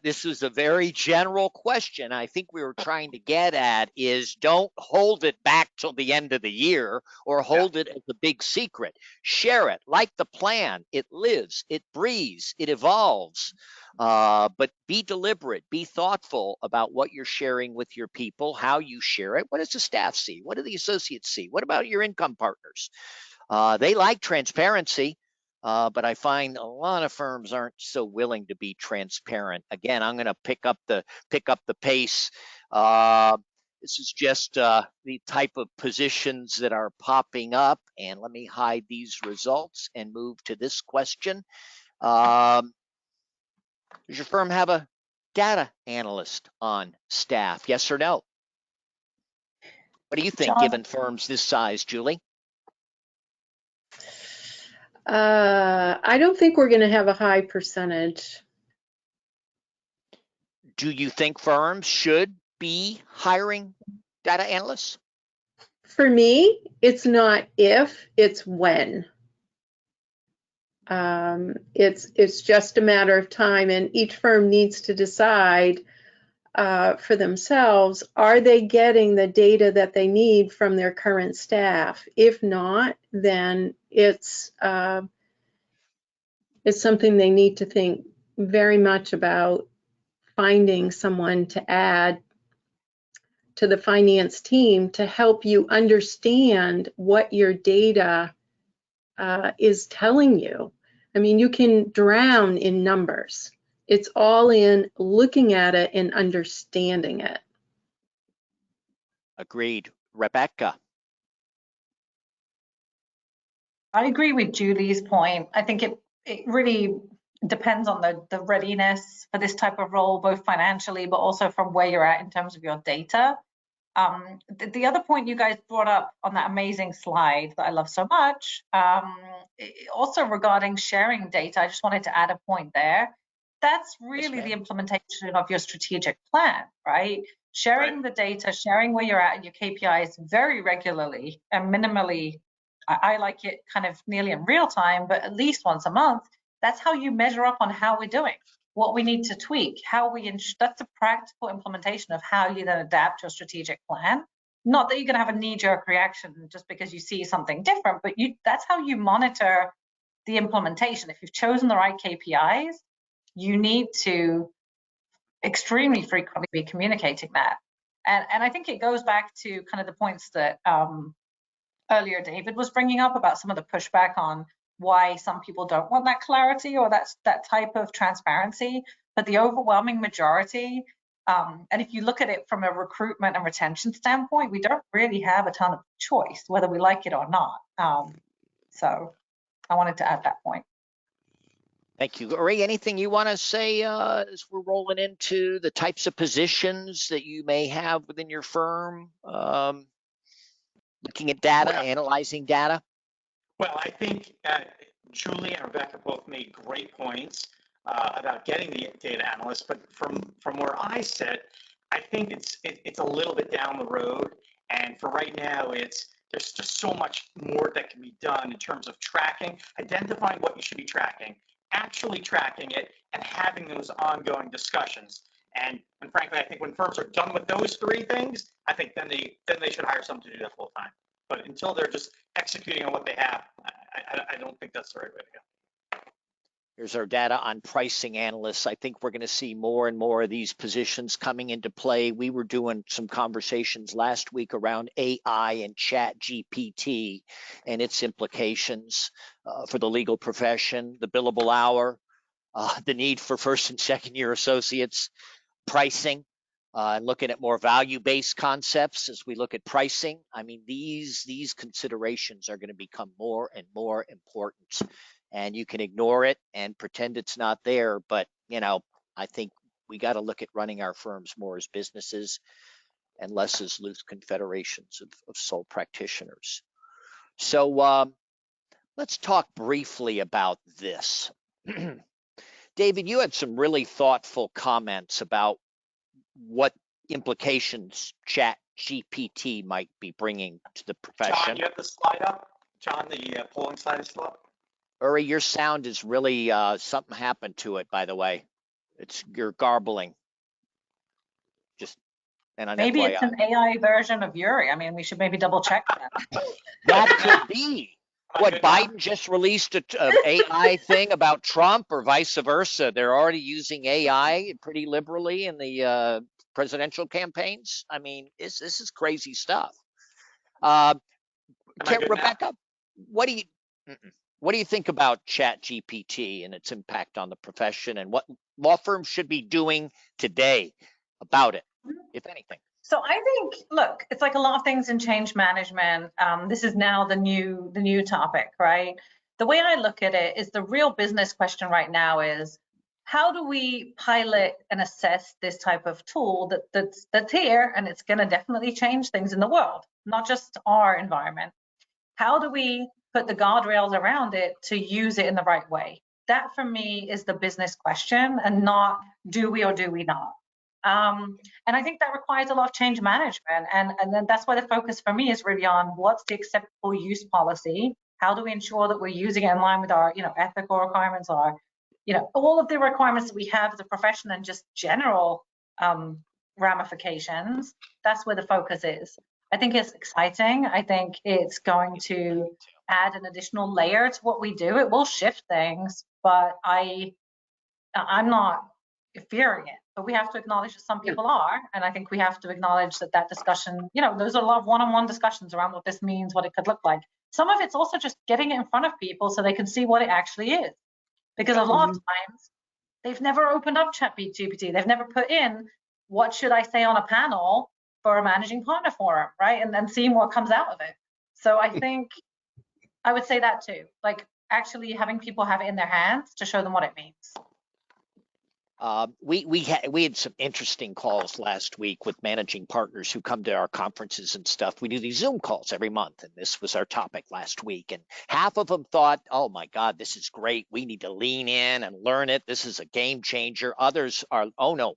This is a very general question. I think we were trying to get at is don't hold it back till the end of the year or hold it as a big secret. Share it like the plan. It lives, it breathes, it evolves. But be deliberate, be thoughtful about what you're sharing with your people, how you share it. What does the staff see? What do the associates see? What about your income partners? They like transparency, but I find a lot of firms aren't so willing to be transparent. Again, I'm going to pick up the pace. This is just the type of positions that are popping up. And let me hide these results and move to this question. Does your firm have a data analyst on staff? Yes or no? What do you think, John, given firms this size, Julie? I don't think we're going to have a high percentage. Do you think firms should be hiring data analysts? For me, it's not if, it's when. It's just a matter of time, and each firm needs to decide for themselves, are they getting the data that they need from their current staff? If not, then it's something they need to think very much about, finding someone to add to the finance team to help you understand what your data is telling you. I mean, you can drown in numbers. It's all in looking at it and understanding it. Agreed. Rebecca. I agree with Julie's point. I think it really depends on the readiness for this type of role, both financially, but also from where you're at in terms of your data. The other point you guys brought up on that amazing slide that I love so much, also regarding sharing data, I just wanted to add a point there. That's really the implementation of your strategic plan, right? Sharing the data, sharing where you're at and your KPIs very regularly and minimally. I like it kind of nearly in real time, but at least once a month. That's how you measure up on how we're doing, what we need to tweak, that's a practical implementation of how you then adapt your strategic plan. Not that you're going to have a knee-jerk reaction just because you see something different, but that's how you monitor the implementation. If you've chosen the right KPIs, you need to extremely frequently be communicating that. And I think it goes back to kind of the points that earlier David was bringing up about some of the pushback on why some people don't want that clarity or that type of transparency, but the overwhelming majority, and if you look at it from a recruitment and retention standpoint, we don't really have a ton of choice, whether we like it or not. So I wanted to add that point. Thank you. Ray, anything you want to say as we're rolling into the types of positions that you may have within your firm, looking at data, analyzing data? Well, I think Julie and Rebecca both made great points about getting the data analysts, but from where I sit, I think it's a little bit down the road, and for right now, there's just so much more that can be done in terms of tracking, identifying what you should be tracking, actually tracking it, and having those ongoing discussions. And frankly, I think when firms are done with those three things, I think then they should hire someone to do that full time. But until they're just executing on what they have, I don't think that's the right way to go. Here's our data on pricing analysts. I think we're going to see more and more of these positions coming into play. We were doing some conversations last week around AI and Chat GPT and its implications for the legal profession, the billable hour, the need for first and second year associates, pricing, and looking at more value-based concepts as we look at pricing. I mean, these considerations are going to become more and more important. And you can ignore it and pretend it's not there. But, I think we got to look at running our firms more as businesses and less as loose confederations of sole practitioners. So let's talk briefly about this. David, you had some really thoughtful comments about what implications Chat GPT might be bringing to the profession. John, you have the slide up? John, the polling slide is still up? Uri, your sound is really, something happened to it, by the way. You're garbling. Maybe FYI. It's an AI version of Uri. I mean, we should maybe double check that. That could be. What, Biden just released an AI thing about Trump or vice versa? They're already using AI pretty liberally in the presidential campaigns. I mean, this is crazy stuff. Rebecca, what do you think about Chat GPT and its impact on the profession, and what law firms should be doing today about it, if anything? So I think, look, it's like a lot of things in change management. This is now the new topic, right? The way I look at it is the real business question right now is, how do we pilot and assess this type of tool that's here, and it's going to definitely change things in the world, not just our environment. How do we put the guardrails around it to use it in the right way? That for me is the business question, and not do we or do we not. And I think that requires a lot of change management, and then that's why the focus for me is really on what's the acceptable use policy. How do we ensure that we're using it in line with our ethical requirements, or all of the requirements that we have as a profession, and just general ramifications. That's where the focus is. I think it's exciting. I think it's going to add an additional layer to what we do. It will shift things, but I'm not fearing it. But we have to acknowledge that some people are, and I think we have to acknowledge that discussion, there's a lot of one-on-one discussions around what this means, what it could look like. Some of it's also just getting it in front of people so they can see what it actually is. Because a lot of times, they've never opened up ChatGPT. They've never put in, what should I say on a panel for a managing partner forum, right? And then seeing what comes out of it. So I think I would say that too, like actually having people have it in their hands to show them what it means. We had some interesting calls last week with managing partners who come to our conferences and stuff. We do these Zoom calls every month, and this was our topic last week. And half of them thought, oh my God, this is great. We need to lean in and learn it. This is a game changer. Others are, oh no,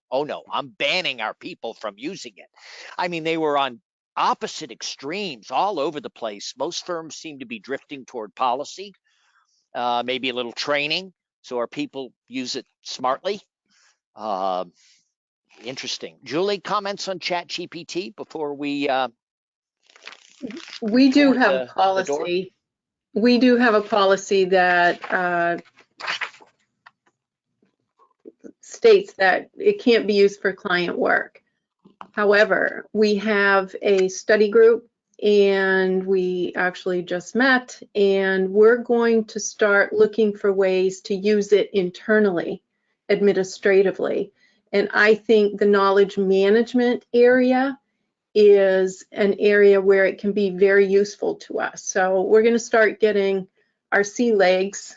I'm banning our people from using it. I mean, they were on opposite extremes all over the place. Most firms seem to be drifting toward policy, maybe a little training, so our people use it smartly. Interesting. Julie, comments on ChatGPT before we do have a policy. We do have a policy that states that it can't be used for client work. However, we have a study group, and we actually just met, and we're going to start looking for ways to use it internally, administratively. And I think the knowledge management area is an area where it can be very useful to us. So we're going to start getting our sea legs,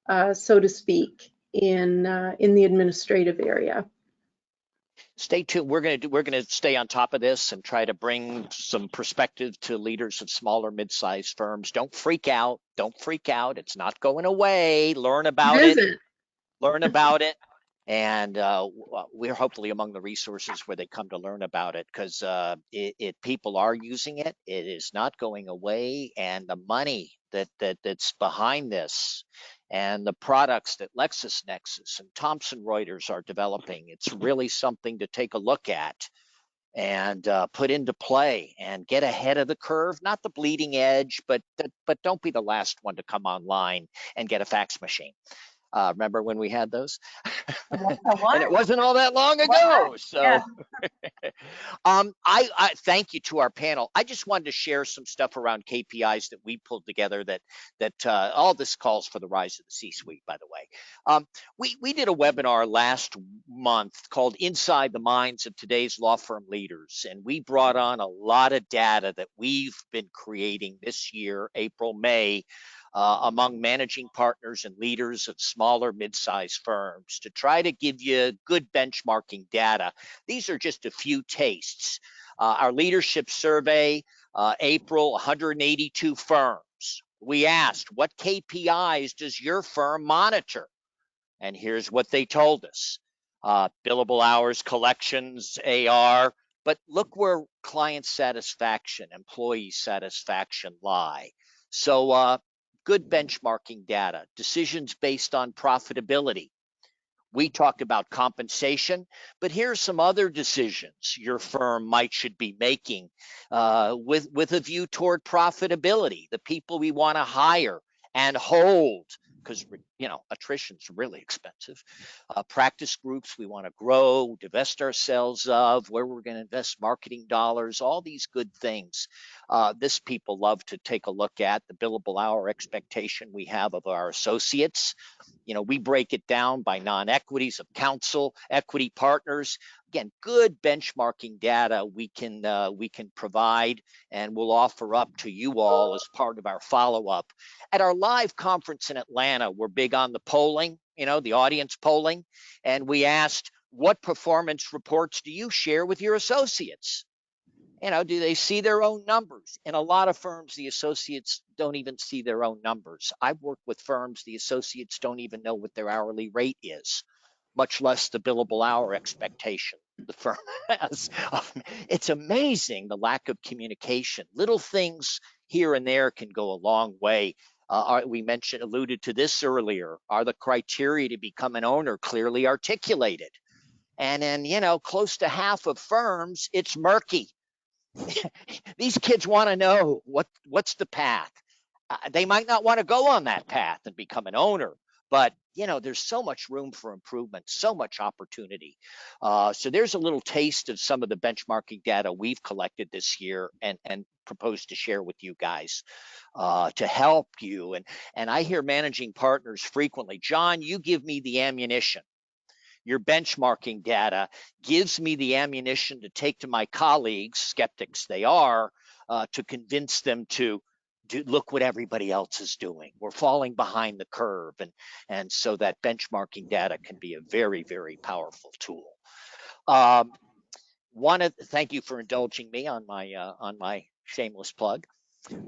so to speak, in the administrative area. Stay tuned. We're gonna stay on top of this and try to bring some perspective to leaders of smaller, mid-sized firms. Don't freak out. Don't freak out. It's not going away. Learn about It it. isn't. Learn about it. And we're hopefully among the resources where they come to learn about it, because people are using it. It is not going away, and the money that's behind this, and the products that LexisNexis and Thomson Reuters are developing, it's really something to take a look at and put into play and get ahead of the curve. Not the bleeding edge, but don't be the last one to come online and get a fax machine. Remember when we had those? And it wasn't all that long ago. So Yeah. I thank you to our panel. I just wanted to share some stuff around KPIs that we pulled together that all this calls for the rise of the C-suite, by the way. We did a webinar last month called Inside the Minds of Today's Law Firm Leaders, and we brought on a lot of data that we've been creating this year, April, May, among managing partners and leaders of smaller, mid-sized firms to try to give you good benchmarking data. These are just a few tastes. Our leadership survey, April, 182 firms. We asked, what KPIs does your firm monitor? And here's what they told us. Billable hours, collections, AR, but look where client satisfaction, employee satisfaction lie. So good benchmarking data, decisions based on profitability. We talked about compensation, but here's some other decisions your firm should be making with a view toward profitability, the people we want to hire and hold, because attrition's really expensive. Practice groups we want to grow, divest ourselves of, where we're going to invest marketing dollars, all these good things. This people love to take a look at the billable hour expectation we have of our associates. We break it down by non-equities of counsel, equity partners. Again, good benchmarking data we can provide, and we'll offer up to you all as part of our follow-up. At our live conference in Atlanta, we're big on the polling, the audience polling, and we asked, what performance reports do you share with your associates? Do they see their own numbers? In a lot of firms, the associates don't even see their own numbers. I've worked with firms, the associates don't even know what their hourly rate is, much less the billable hour expectation the firm has. It's amazing the lack of communication. Little things here and there can go a long way. We alluded to this earlier. Are the criteria to become an owner clearly articulated? And in, close to half of firms, it's murky. These kids want to know what's the path. They might not want to go on that path and become an owner, but there's so much room for improvement, so much opportunity. So there's a little taste of some of the benchmarking data we've collected this year and propose to share with you guys to help you. And I hear managing partners frequently, John, you give me the ammunition. Your benchmarking data gives me the ammunition to take to my colleagues, skeptics they are, to convince them to look what everybody else is doing. We're falling behind the curve. And so that benchmarking data can be a very, very powerful tool. Thank you for indulging me on my shameless plug,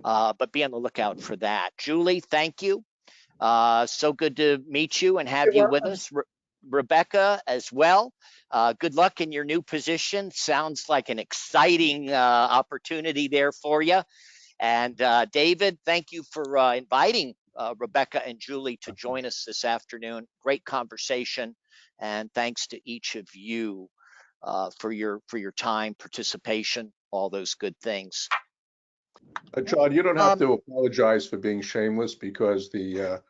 but be on the lookout for that. Julie, thank you. So good to meet you and have you with us. Rebecca as well. Good luck in your new position. Sounds like an exciting opportunity there for you. And David, thank you for inviting Rebecca and Julie to join us this afternoon. Great conversation. And thanks to each of you for your time, participation, all those good things. John, you don't have to apologize for being shameless, because the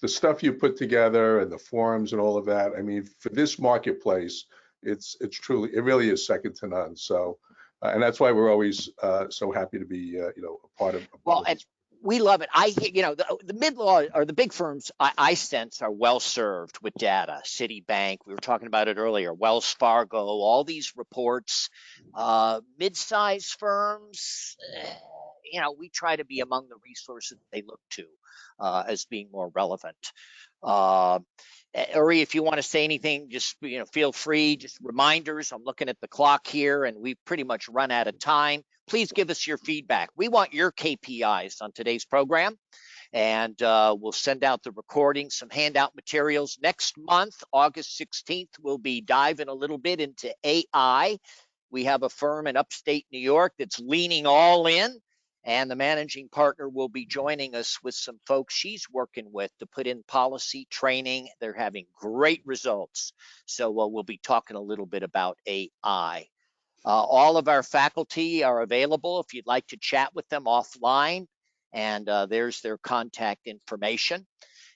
stuff you put together and the forums and all of that, I mean, for this marketplace, it really is second to none. So, and that's why we're always so happy to be, a part of. And we love it. The mid-law or the big firms, I sense are well served with data. Citibank, we were talking about it earlier, Wells Fargo, all these reports. Mid-sized firms, we try to be among the resources they look to as being more relevant. Uri, if you want to say anything, just feel free. Just reminders. I'm looking at the clock here, and we've pretty much run out of time. Please give us your feedback. We want your KPIs on today's program, and we'll send out the recording, some handout materials. Next month, August 16th, we'll be diving a little bit into AI. We have a firm in upstate New York that's leaning all in, and the managing partner will be joining us with some folks she's working with to put in policy training. They're having great results. So we'll be talking a little bit about AI. All of our faculty are available if you'd like to chat with them offline, and there's their contact information.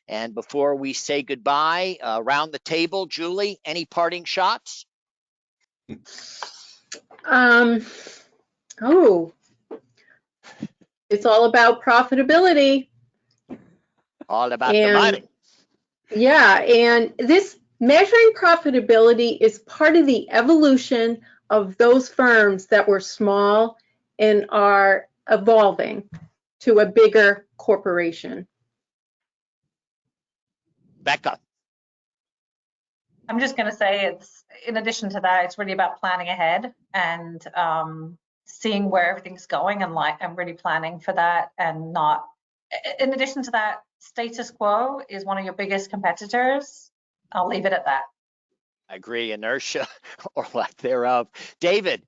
And before we say goodbye, around the table, Julie, any parting shots? It's all about profitability. All about the money. Yeah, and this measuring profitability is part of the evolution of those firms that were small and are evolving to a bigger corporation. Becca. I'm just going to say it's, in addition to that, it's really about planning ahead and seeing where everything's going and really planning for that, and not, in addition to that, status quo is one of your biggest competitors. I'll leave it at that. I agree, inertia or lack thereof. David.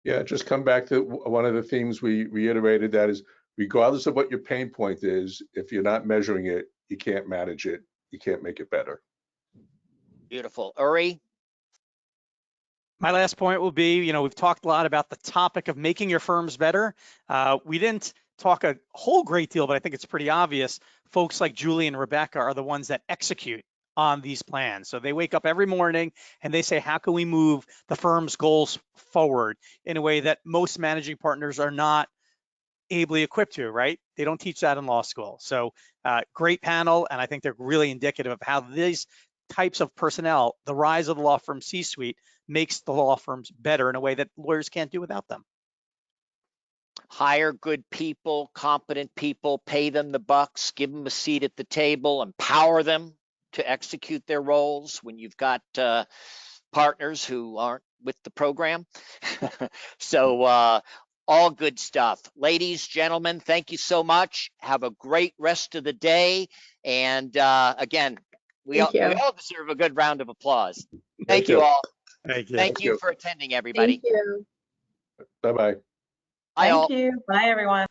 Yeah, just come back to one of the themes we reiterated, that is, regardless of what your pain point is, if you're not measuring it, you can't manage it, you can't make it better. Beautiful. Uri? My last point will be, we've talked a lot about the topic of making your firms better. We didn't talk a whole great deal, but I think it's pretty obvious. Folks like Julie and Rebecca are the ones that execute on these plans. So they wake up every morning and they say, how can we move the firm's goals forward in a way that most managing partners are not ably equipped to, right? They don't teach that in law school. So great panel, and I think they're really indicative of how these types of personnel, the rise of the law firm C-suite, makes the law firms better in a way that lawyers can't do without them. Hire good people, competent people, pay them the bucks, give them a seat at the table, empower them to execute their roles when you've got partners who aren't with the program. So all good stuff. Ladies, gentlemen, thank you so much. Have a great rest of the day. And again, we all deserve a good round of applause. Thank you all. Thank you for attending, everybody. Thank you. Bye-bye. Bye all. Thank you. Bye, everyone.